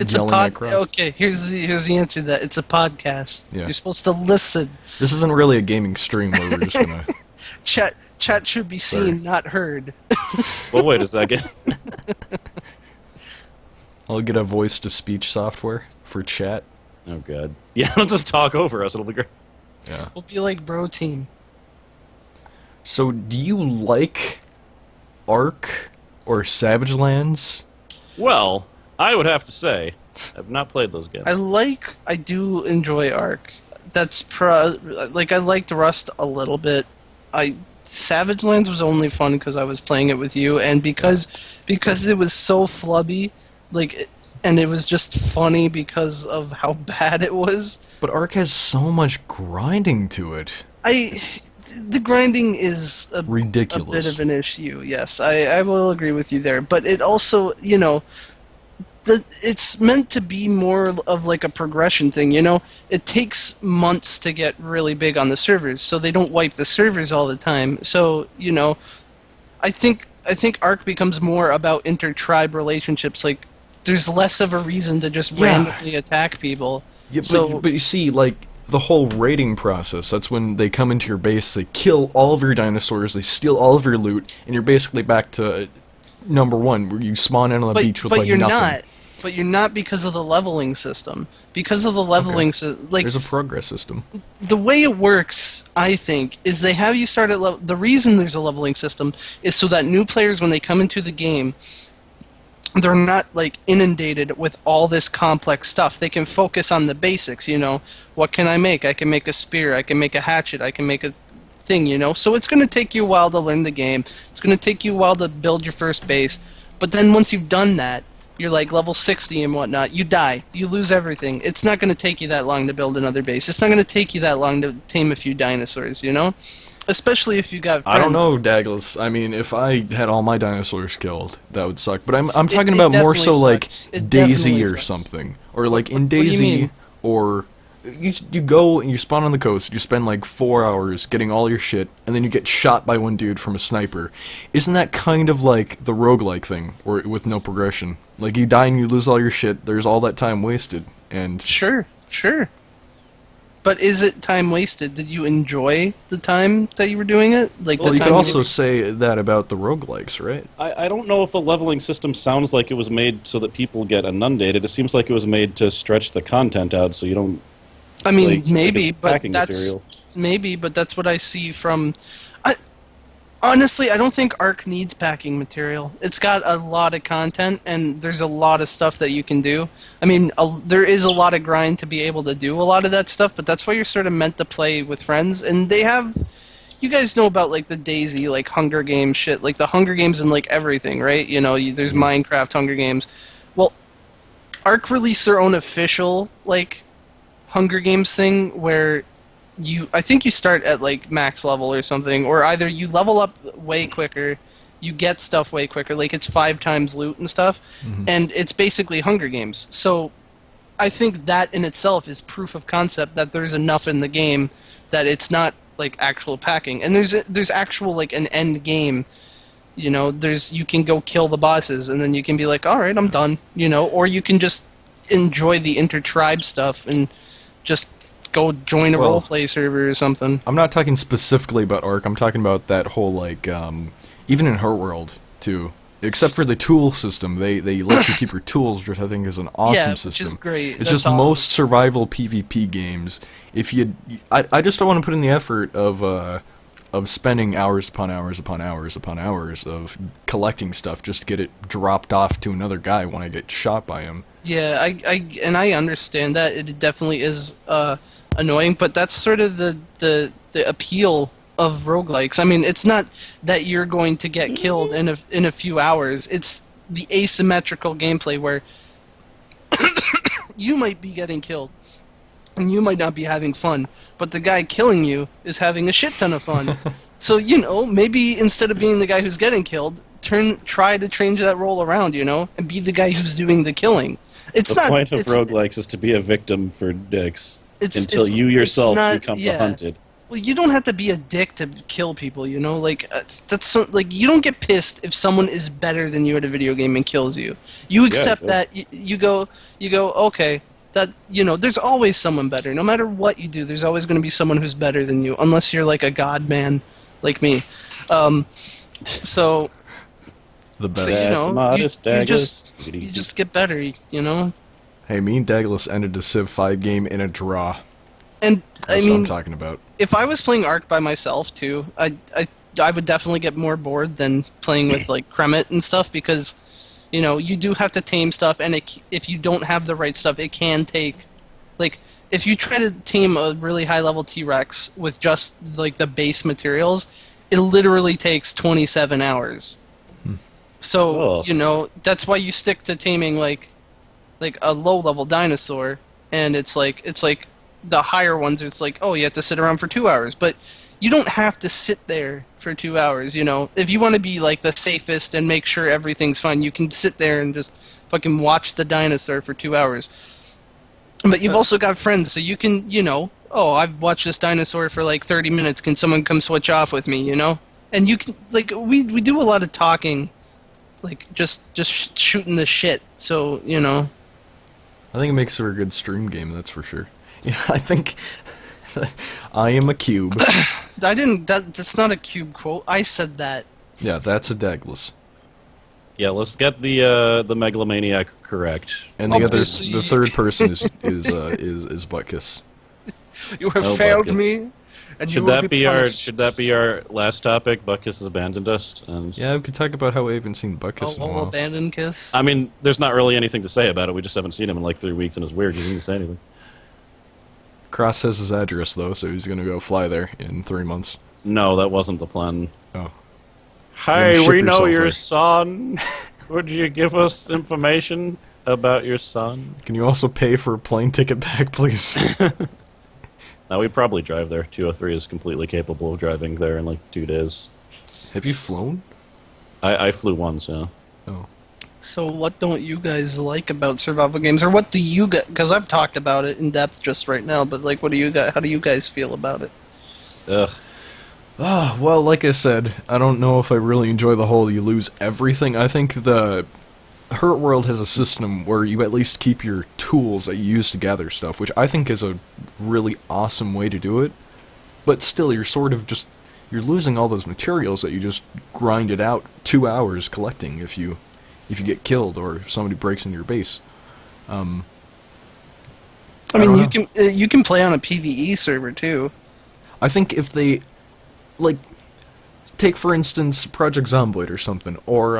it's yelling across. Okay, here's the answer to that. It's a podcast. Yeah. You're supposed to listen. This isn't really a gaming stream where we're just gonna... Chat should be seen, Sorry. not heard. Well, wait a second. I'll get a voice-to-speech software for chat. Oh, God. Yeah, don't just talk over us. It'll be great. Yeah. We'll be like Bro Team. So, do you like Ark or Savage Lands? Well, I would have to say, I've not played those games. I do enjoy Ark. That's I liked Rust a little bit. Savage Lands was only fun because I was playing it with you, and because it was so flubby, and it was just funny because of how bad it was. But Ark has so much grinding to it. The grinding is a Ridiculous. bit of an issue. Yes, I will agree with you there. But it also, it's meant to be more of like a progression thing. It takes months to get really big on the servers, so they don't wipe the servers all the time. So I think Ark becomes more about inter-tribe relationships. Like, there's less of a reason to just randomly attack people. Yeah, So- but you see, the whole raiding process, that's when they come into your base, they kill all of your dinosaurs, they steal all of your loot, and you're basically back to number one, where you spawn in on the beach with, you're nothing. not. But you're not because of the leveling system. Because of the leveling There's a progress system. the way it works, I think, is they have you start at the reason there's a leveling system is so that new players, when they come into the game, they're not inundated with all this complex stuff. They can focus on the basics. What can I make? I can make a spear. I can make a hatchet. I can make a thing. So it's going to take you a while to learn the game. It's going to take you a while to build your first base. But then once you've done that, you're level 60 and whatnot, you die. You lose everything. It's not going to take you that long to build another base. It's not going to take you that long to tame a few dinosaurs, Especially if you got friends. I don't know, Dagless. I mean, if I had all my dinosaurs killed, that would suck. But I'm talking It about more so definitely sucks. It Daisy definitely or sucks. something. Or What do in you Daisy, mean? or you go and you spawn on the coast, you spend 4 hours getting all your shit, and then you get shot by one dude from a sniper. Isn't that kind of like the roguelike thing, or with no progression? You die and you lose all your shit, there's all that time wasted, and... Sure. But is it time wasted? Did you enjoy the time that you were doing it? Well, the you time could also say that about the roguelikes, right? I don't know if the leveling system sounds like it was made so that people get inundated. It seems like it was made to stretch the content out so you don't... I mean, like maybe, it's but packing material. that's what I see from. Honestly, I don't think Ark needs packing material. It's got a lot of content, and there's a lot of stuff that you can do. I mean, there is a lot of grind to be able to do a lot of that stuff, but that's why you're sort of meant to play with friends. And they have, you guys know about the Daisy Hunger Games shit, the Hunger Games and everything, right? There's Minecraft Hunger Games. Well, Ark released their own official Hunger Games thing where I think you start at max level or something, or either you level up way quicker you get stuff way quicker. Like, it's 5 times loot and stuff, and it's basically Hunger Games. So I think that in itself is proof of concept that there's enough in the game that it's not like actual packing. And there's actual like an end game. You know, you can go kill the bosses, and then you can be like, all right, I'm done. You know, or you can just enjoy the inter-tribe stuff and just go join a roleplay server or something. I'm not talking specifically about Ark. I'm talking about that whole like even in Heart World too. Except for the tool system, they let you keep your tools, which I think is an awesome system. Which is great. It's That's just awesome. most survival PvP games. I just don't want to put in the effort of spending hours upon hours upon hours upon hours of collecting stuff just to get it dropped off to another guy when I get shot by him. Yeah, I understand that. It definitely is annoying, but that's sort of the appeal of roguelikes. I mean, it's not that you're going to get killed in a few hours. It's the asymmetrical gameplay where you might be getting killed and you might not be having fun, but the guy killing you is having a shit ton of fun. So, you know, maybe instead of being the guy who's getting killed, try to change that role around, you know, and be the guy who's doing the killing. It's The not point of it's, roguelikes is to be a victim for dicks It's- until it's- you yourself it's not- become yeah. the hunted. Well, you don't have to be a dick to kill people, you know. Like like you don't get pissed if someone is better than you at a video game and kills you. You accept yeah. that. You go. Okay. That, you know, there's always someone better. No matter what you do, there's always going to be someone who's better than you, unless you're like a god man, like me. So The best. you That's know, modest, you Daggers. just get better, you know. Hey, me and Dagless ended a Civ 5 game in a draw. And That's I what mean, I'm talking about. if I was playing Ark by myself too, I would definitely get more bored than playing with like Kremet and stuff, because you know you do have to tame stuff, and if you don't have the right stuff, it can take like if you try to tame a really high level T-Rex with just like the base materials, it literally takes 27 hours. So Ugh. you know that's why you stick to taming like a low level dinosaur, and it's like the higher ones, it's like, oh, you have to sit around for 2 hours, but you don't have to sit there for 2 hours, you know. If you want to be like the safest and make sure everything's fine, you can sit there and just fucking watch the dinosaur for 2 hours. But you've also got friends, so you can, you know, oh, I've watched this dinosaur for like 30 minutes, can someone come switch off with me, you know? And you can, like, we do a lot of talking, like, just shooting the shit, so, you know. I think it makes for a good stream game, that's for sure. Yeah, I think I am a cube. I didn't. That's not a cube quote. I said that. Yeah, that's a Dagless. Yeah, let's get the megalomaniac correct. And the Obviously. the third person is Butkus. You have Oh, failed Buckus. me, and you Should will that be our punished. should that be our last topic? Buckus has abandoned us, and Yeah, we could talk about how we haven't seen Butkus in a Oh, while. abandoned kiss. I mean, there's not really anything to say about it. We just haven't seen him in like 3 weeks, and it's weird. He didn't say anything. Cross has his address though, so he's gonna go fly there in 3 months. No, that wasn't the plan. Oh. Hey, ship we know yourself your there. son. Could you give us information about your son? Can you also pay for a plane ticket back, please? Now, we'd probably drive there. 203 is completely capable of driving there in like 2 days. Have you flown? I flew once, yeah. Oh. So, what don't you guys like about survival games, or what do you get? Because I've talked about it in depth just right now, but like, what do you got? How do you guys feel about it? Ugh. Ah, well, like I said, I don't know if I really enjoy the whole you lose everything. I think the Hurt World has a system where you at least keep your tools that you use to gather stuff, which I think is a really awesome way to do it. But still, you're sort of just, you're losing all those materials that you just grinded out 2 hours collecting if you get killed or if somebody breaks into your base. I mean, don't you can play on a PvE server too. I think if they, like, take for instance Project Zomboid or something, or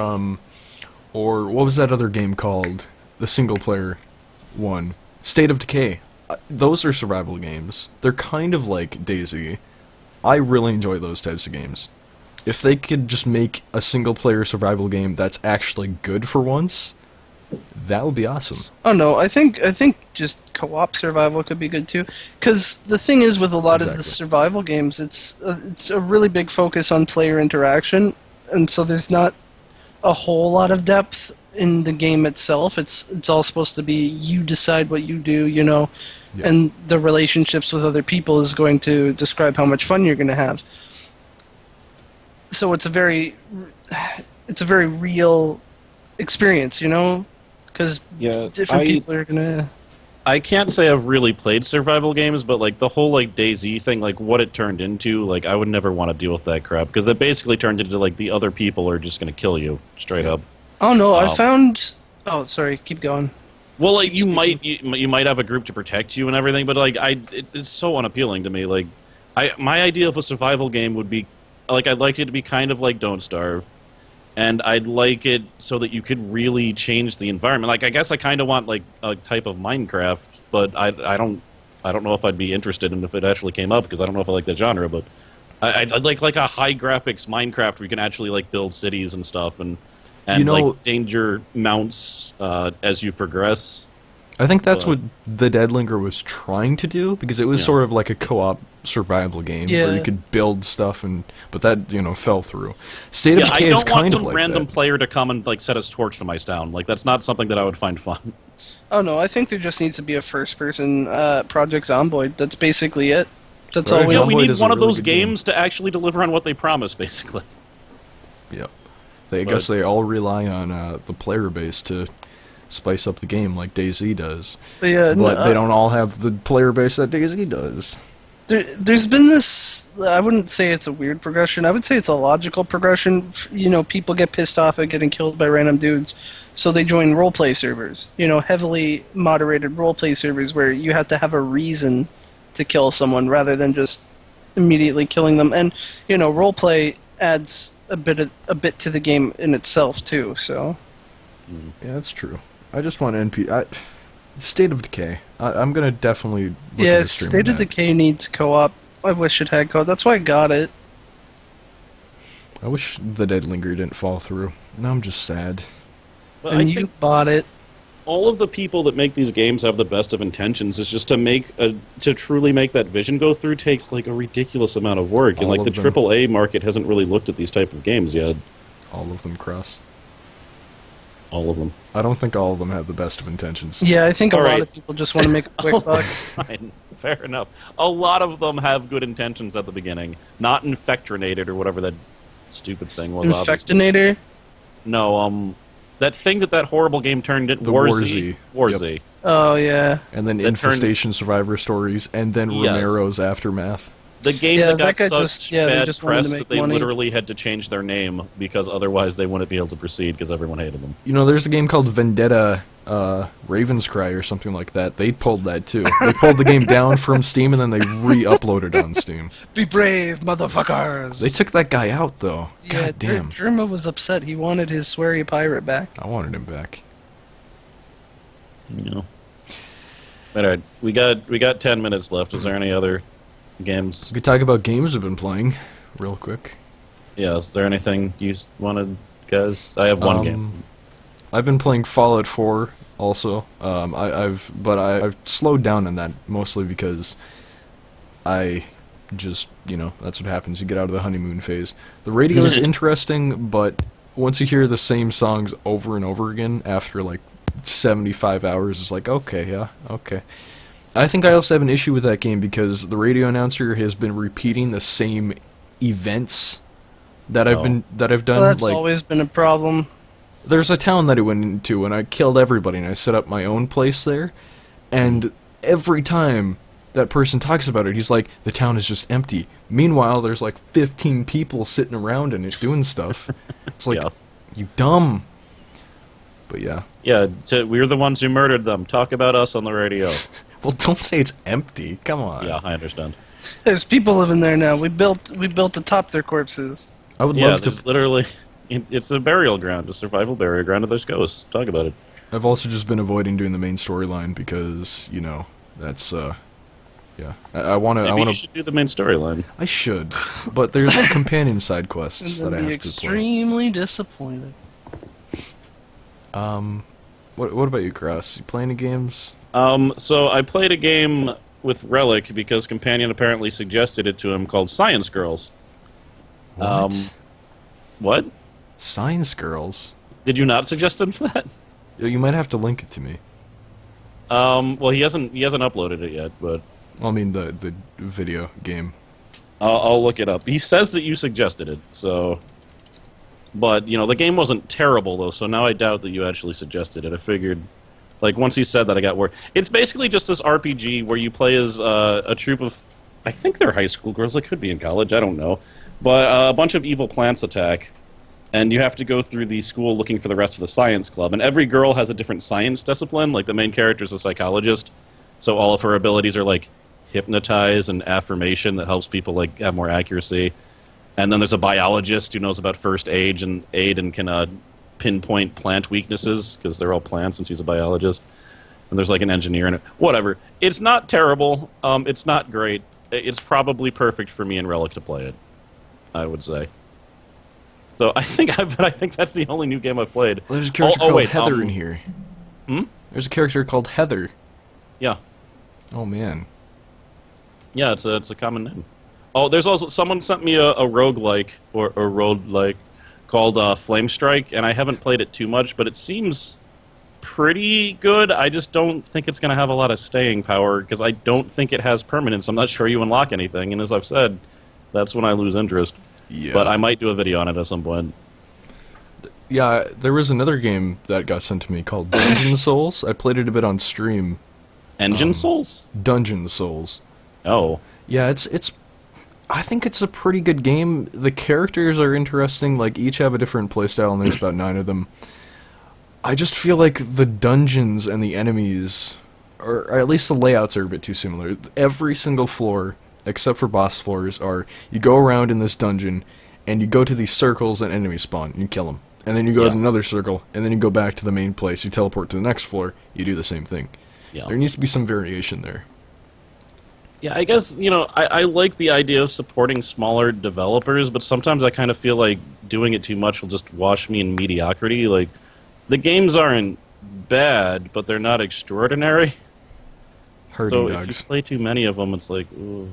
what was that other game called? The single player one, State of Decay. Those are survival games. They're kind of like DayZ. I really enjoy those types of games. If they could just make a single player survival game that's actually good for once, that would be awesome. Oh no, I think just co-op survival could be good too. Because the thing is, with a lot of the Exactly. survival games, it's a really big focus on player interaction, and so there's not a whole lot of depth in the game itself. It's all supposed to be you decide what you do, Yeah. and the relationships with other people is going to describe how much fun you're going to have. So it's a very real experience, because Yeah, different people are going to. I can't say I've really played survival games, but like the whole like DayZ thing, like what it turned into, like I would never want to deal with that crap because it basically turned into like the other people are just going to kill you straight up. Oh no, I Wow. found. Oh, sorry. Keep going. Well, like Keep speaking. you might have a group to protect you and everything, but like it's so unappealing to me. Like my idea of a survival game would be like I'd like it to be kind of like Don't Starve, and I'd like it so that you could really change the environment. Like I guess I kind of want like a type of Minecraft, but I don't know if I'd be interested in if it actually came up because I don't know if I like that genre. But I'd like a high graphics Minecraft where you can actually like build cities and stuff and like danger mounts as you progress. I think that's what the Deadlinger was trying to do, because it was sort of like a co-op survival game where you Yeah. could build stuff, but that fell through. State of Yeah, I Decay is don't want kind some of like random that. player to come and like set a torch to my town. Like that's not something that I would find fun. Oh no, I think there just needs to be a first-person Project Zomboid. That's basically it. That's Right, all we. Yeah, Zomboid we need is a one of really those good game. games to actually deliver on what they promise, basically. Yep. I guess they all rely on the player base to spice up the game like DayZ does. But yeah, But they don't all have the player base that DayZ does. There's been this. I wouldn't say it's a weird progression. I would say it's a logical progression. People get pissed off at getting killed by random dudes, so they join roleplay servers. Heavily moderated roleplay servers where you have to have a reason to kill someone rather than just immediately killing them. And roleplay adds a bit to the game in itself too. So Yeah, that's true. I just want State of Decay. I'm gonna definitely look yeah, at a stream State of that. Decay needs co-op. I wish it had co-op. That's why I got it. I wish the Deadlinger didn't fall through. Now I'm just sad. But And I you think bought it. all of the people that make these games have the best of intentions. It's just to truly make that vision go through takes like a ridiculous amount of work, and All like the of them. AAA market hasn't really looked at these type of games yet. All of them cross. All of them. I don't think all of them have the best of intentions. Yeah, I think a All lot right. of people just want to make a quick buck. Fine, fair enough. A lot of them have good intentions at the beginning, not Infectrinated or whatever that stupid thing was. obviously. Infectinator? No, that thing that horrible game turned into The Warzy. Warzy. Warzy. Yep. Oh, yeah. And then That Infestation Survivor Stories, and then Yes. Romero's Aftermath. The game Yeah, that that got guy such they bad just wanted to press make that they money. literally had to change their name because otherwise they wouldn't be able to proceed because everyone hated them. There's a game called Vendetta Raven's Cry or something like that. They pulled that too. They pulled the game down from Steam and then they re-uploaded it on Steam. Be brave, motherfuckers! They took that guy out though. Yeah, God damn. Drima was upset. He wanted his sweary pirate back. I wanted him back. You know. All right, we got 10 minutes left. Is there any other games? We could talk about games we've been playing, real quick. Yeah, is there anything you wanted, guys? I have one game. I've been playing Fallout 4 also. I've slowed down on that mostly because I just that's what happens. You get out of the honeymoon phase. The radio is interesting, but once you hear the same songs over and over again after like 75 hours, it's like okay. I think I also have an issue with that game because the radio announcer has been repeating the same events that I've done. Well, that's like, always been a problem. there's a town that I went into and I killed everybody and I set up my own place there, and every time that person talks about it, he's like, the town is just empty. Meanwhile, there's like 15 people sitting around in it doing stuff. It's like, Yeah. you dumb. But yeah. Yeah, we're the ones who murdered them. Talk about us on the radio. Well, don't say it's empty. Come on. Yeah, I understand. There's people living there now. We built atop their corpses. I would Yeah, love to. there's literally... It's a burial ground, a survival burial ground, and there's ghosts. Talk about it. I've also just been avoiding doing the main storyline because, that's, yeah. I want to... Maybe you should do the main storyline. I should, but there's companion side And quests then that I be have to play. extremely disappointed. What about you, Cross? You playing any games? So I played a game with Relic because Companion apparently suggested it to him called Science Girls. What? What? Science Girls? Did you not suggest him for that? You might have to link it to me. Well, he hasn't uploaded it yet, but Well, I mean the video game. I'll look it up. He says that you suggested it, so. But the game wasn't terrible though, so now I doubt that you actually suggested it. I figured, like, once he said that, I got worried. It's basically just this RPG where you play as a troop of, I think they're high school girls. They could be in college. I don't know, but a bunch of evil plants attack. And you have to go through the school looking for the rest of the science club. And every girl has a different science discipline. Like, the main character's a psychologist, so all of her abilities are, like, hypnotize and affirmation that helps people, like, have more accuracy. And then there's a biologist who knows about first aid and can pinpoint plant weaknesses, because they're all plants and she's a biologist. And there's, like, an engineer in it. Whatever. It's not terrible. It's not great. It's probably perfect for me and Relic to play it, I would say. So I think that's the only new game I've played. Well, there's a character called Heather in here. Hmm? There's a character called Heather. Yeah. Oh man. Yeah, it's a common name. Oh, there's also someone sent me a roguelike or roguelike called Flame Strike, and I haven't played it too much, but it seems pretty good. I just don't think it's going to have a lot of staying power because I don't think it has permanence. I'm not sure you unlock anything, and as I've said, that's when I lose interest. Yeah. But I might do a video on it at some point. Yeah, there was another game that got sent to me called Dungeon Souls. I played it a bit on stream. Engine Souls? Dungeon Souls. Oh. Yeah, it's I think it's a pretty good game. The characters are interesting, like each have a different playstyle and there's about 9 of them. I just feel like the dungeons and the enemies, or at least the layouts are a bit too similar. Every single floor, except for boss floors, you go around in this dungeon, and you go to these circles and enemies spawn, and you kill them. And then you go to another circle, and then you go back to the main place, you teleport to the next floor, you do the same thing. Yeah. There needs to be some variation there. Yeah, I guess, I like the idea of supporting smaller developers, but sometimes I kind of feel like doing it too much will just wash me in mediocrity. Like, the games aren't bad, but they're not extraordinary. Herding so Dogs. if you play too many of them, it's like, ooh.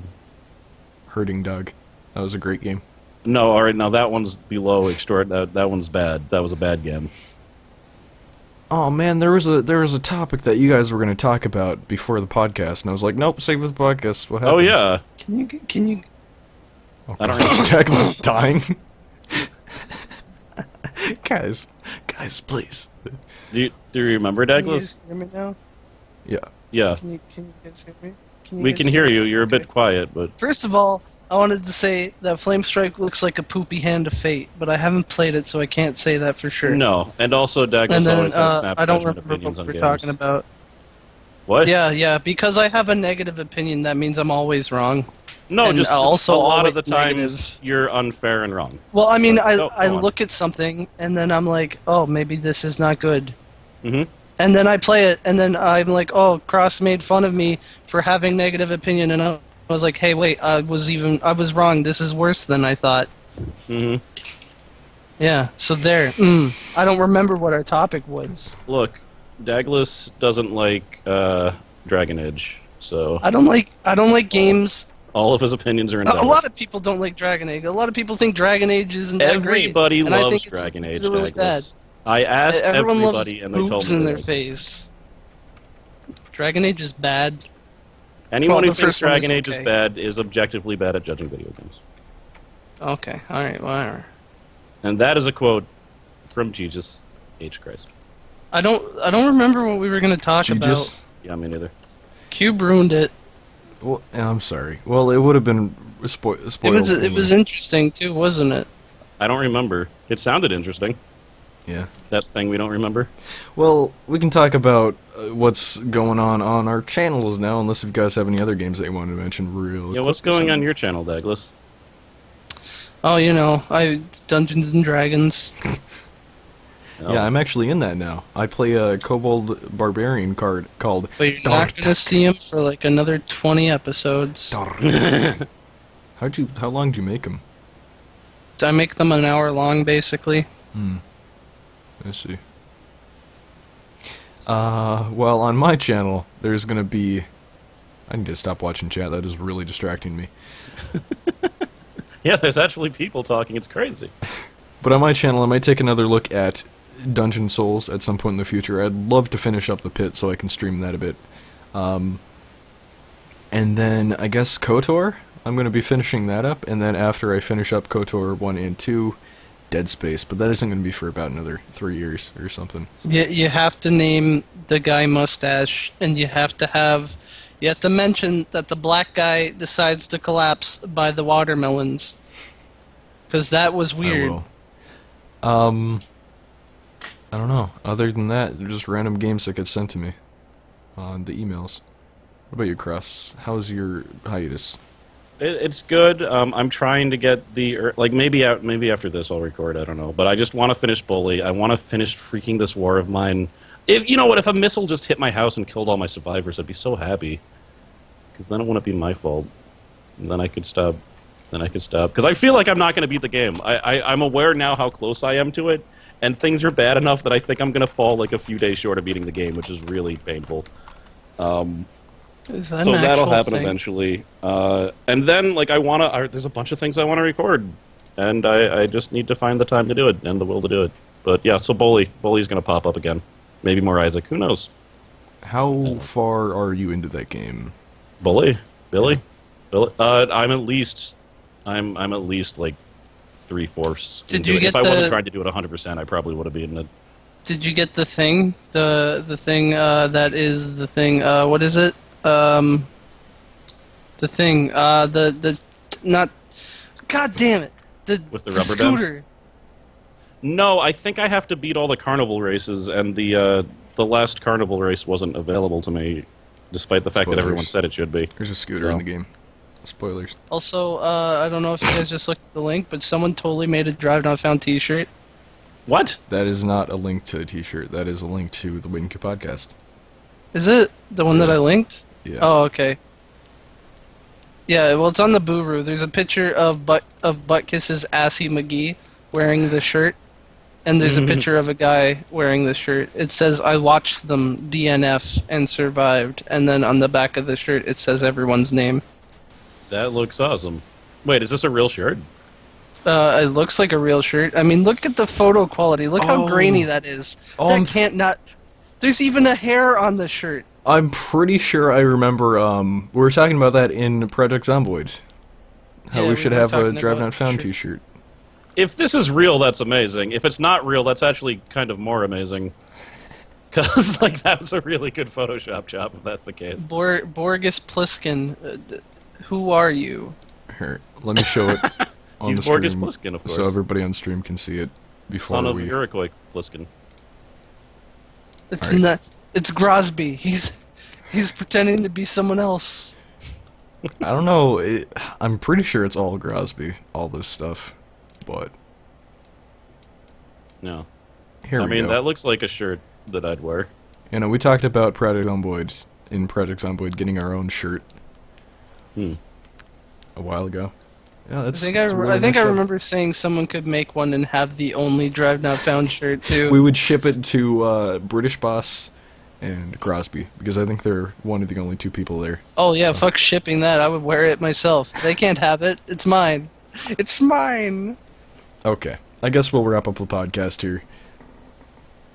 Herding Dog. That was a great game. No, all right, now that one's below extraordinary. That one's bad. That was a bad game. Oh man, there was a topic that you guys were going to talk about before the podcast, and I was like, nope, save it for the podcast. What happened? Oh, yeah. Can you? Oh, I don't God, know. Dagless dying. guys, please. Do you remember Can you Dagless? guys hear me now? Yeah. Yeah. Can you guys hear me? We can hear you. You're a bit quiet, but... First of all, I wanted to say that Flame Strike looks like a poopy Hand of Fate, but I haven't played it, so I can't say that for sure. No, and also Dagless And then always has snap I don't judgment remember opinions what on we're games. talking about. What? Yeah, because I have a negative opinion, that means I'm always wrong. No, And just also a lot of the always times negative. you're unfair and wrong. Well, I mean, But I go on. look at something, and then I'm like, oh, maybe this is not good. Mm-hmm. And then I play it, and then I'm like, oh, Cross made fun of me for having negative opinion, and I was like, hey, wait, I was wrong. This is worse than I thought. Mm-hmm. Yeah, so there. I don't remember what our topic was. Look, Dagless doesn't like Dragon Age, so I don't like games. all of his opinions are A invalid. lot of people don't like Dragon Age. A lot of people think Dragon Age isn't that great. Everybody and I loves think it's Dragon Age, really bad. Dagless. I asked Everyone everybody, loves and they told boobs me in they their didn't. face. Dragon Age is bad. Anyone Well, who the thinks first one was Dragon Age is okay. bad is objectively bad at judging video games. Okay, alright, whatever. And that is a quote from Jesus H. Christ. I don't remember what we were going to talk about. Jesus. Yeah, me neither. Cube ruined it. Well, I'm sorry. Well, it would have been spoiled. It was interesting too, wasn't it? I don't remember. It sounded interesting. Yeah. That thing we don't remember. Well, we can talk about what's going on our channels now, unless you guys have any other games that you want to mention real Yeah, what's quick or going on something. your channel, Douglas? Oh, Dungeons and Dragons. Oh. Yeah, I'm actually in that now. I play a Kobold Barbarian card called But you're not going to see him for like another 20 episodes. How long do you make them? I make them an hour long, basically. I see. Well, on my channel, there's gonna be... I need to stop watching chat, that is really distracting me. Yeah, there's actually people talking. It's crazy. But on my channel, I might take another look at Dungeon Souls at some point in the future. I'd love to finish up the pit so I can stream that a bit. And then, I guess, KOTOR? I'm going to be finishing that up, and then after I finish up KOTOR 1 and 2, Dead Space. But that isn't going to be for about another 3 years or something. You have to name the guy Mustache, and you have to mention that the black guy decides to collapse by the watermelons. Because that was weird. I will. I don't know. Other than that, they're just random games that get sent to me on the emails. What about you, Cross? How's your hiatus? It's good. I'm trying to get the maybe after this I'll record. I don't know, but I just want to finish Bully. I want to finish freaking this war of mine. If you know what, if a missile just hit my house and killed all my survivors, I'd be so happy. Because then it wouldn't be my fault. And then I could stop. Because I feel like I'm not going to beat the game. I'm aware now how close I am to it, and things are bad enough that I think I'm going to fall like a few days short of beating the game, which is really painful. Is that So an that'll actual happen thing? eventually. And then, like, there's a bunch of things I want to record, and I just need to find the time to do it and the will to do it. But yeah, so Bully's going to pop up again. Maybe more Isaac. Who knows? How far are you into that game? Billy. I'm at least like 3/4. Did you get if I wasn't the- trying to do it 100%, I probably would have been it. Did you get the thing? The thing that is the thing. What is it? The thing. The not. God damn it! With the the rubber band? scooter. No, I think I have to beat all the carnival races, and the last carnival race wasn't available to me, despite the fact that everyone Spoilers. said it should be. There's a scooter So. in the game. Spoilers. Also, I don't know if you guys just looked at the link, but someone totally made a Drive Not Found T-shirt. What? That is not a link to a t-shirt. That is a link to the Wink podcast. Is it the one that I linked? Yeah. Oh, okay. Yeah, well, it's on the Boo-Roo. There's a picture of Buttkiss's Assy McGee wearing the shirt, and there's a picture of a guy wearing the shirt. It says, "I watched them DNF and survived," and then on the back of the shirt it says everyone's name. That looks awesome. Wait, is this a real shirt? It looks like a real shirt. I mean, look at the photo quality. Look how Oh. grainy that is. Oh, That can't not... There's even a hair on the shirt. I'm pretty sure I remember, we were talking about that in Project Zomboid. How Yeah, we we should were have a talking Drive about Not Found shirt. t-shirt. If this is real, that's amazing. If it's not real, that's actually kind of more amazing. Because, like, that's a really good Photoshop job, if that's the case. Borges Pliskin, who are you? Here, let me show it on He's the stream, Borges Pliskin, of course. so everybody on stream can see it before Son of we... Iroquois Pliskin. It's Alright. not. It's Grosby. He's pretending to be someone else. I don't know, I'm pretty sure it's all Grosby, all this stuff, but No. here I we mean, go. that looks like a shirt that I'd wear. You know, we talked about Project Zomboid, in Project Zomboid getting our own shirt a while ago. Yeah, that's, I that's a really think nice I shirt. remember saying someone could make one and have the only Drive Not Found shirt too. We would ship it to British Boss and Grosby, because I think they're one of the only two people there. Oh yeah, fuck shipping that. I would wear it myself. They can't have it. It's mine. It's mine. Okay, I guess we'll wrap up the podcast here.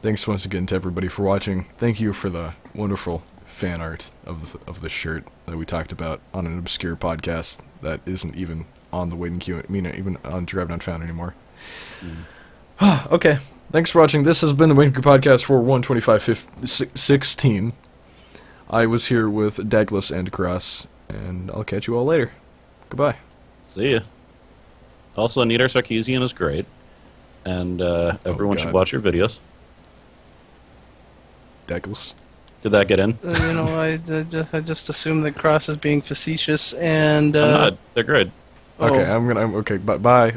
Thanks once again to everybody for watching. Thank you for the wonderful fan art of the shirt that we talked about on an obscure podcast that isn't even on the Wait and Q, I mean, even on Drive Not Found anymore. Okay, thanks for watching. This has been the Wait and Q podcast for 125/16. I was here with Dagless and Cross, and I'll catch you all later. Goodbye. See ya. Also, Anita Sarkeesian is great. And everyone should God. watch your videos. Dagless. Did that get in? You know, I just assume that Cross is being facetious and. I'm not. They're great. oh. Okay, okay, bye.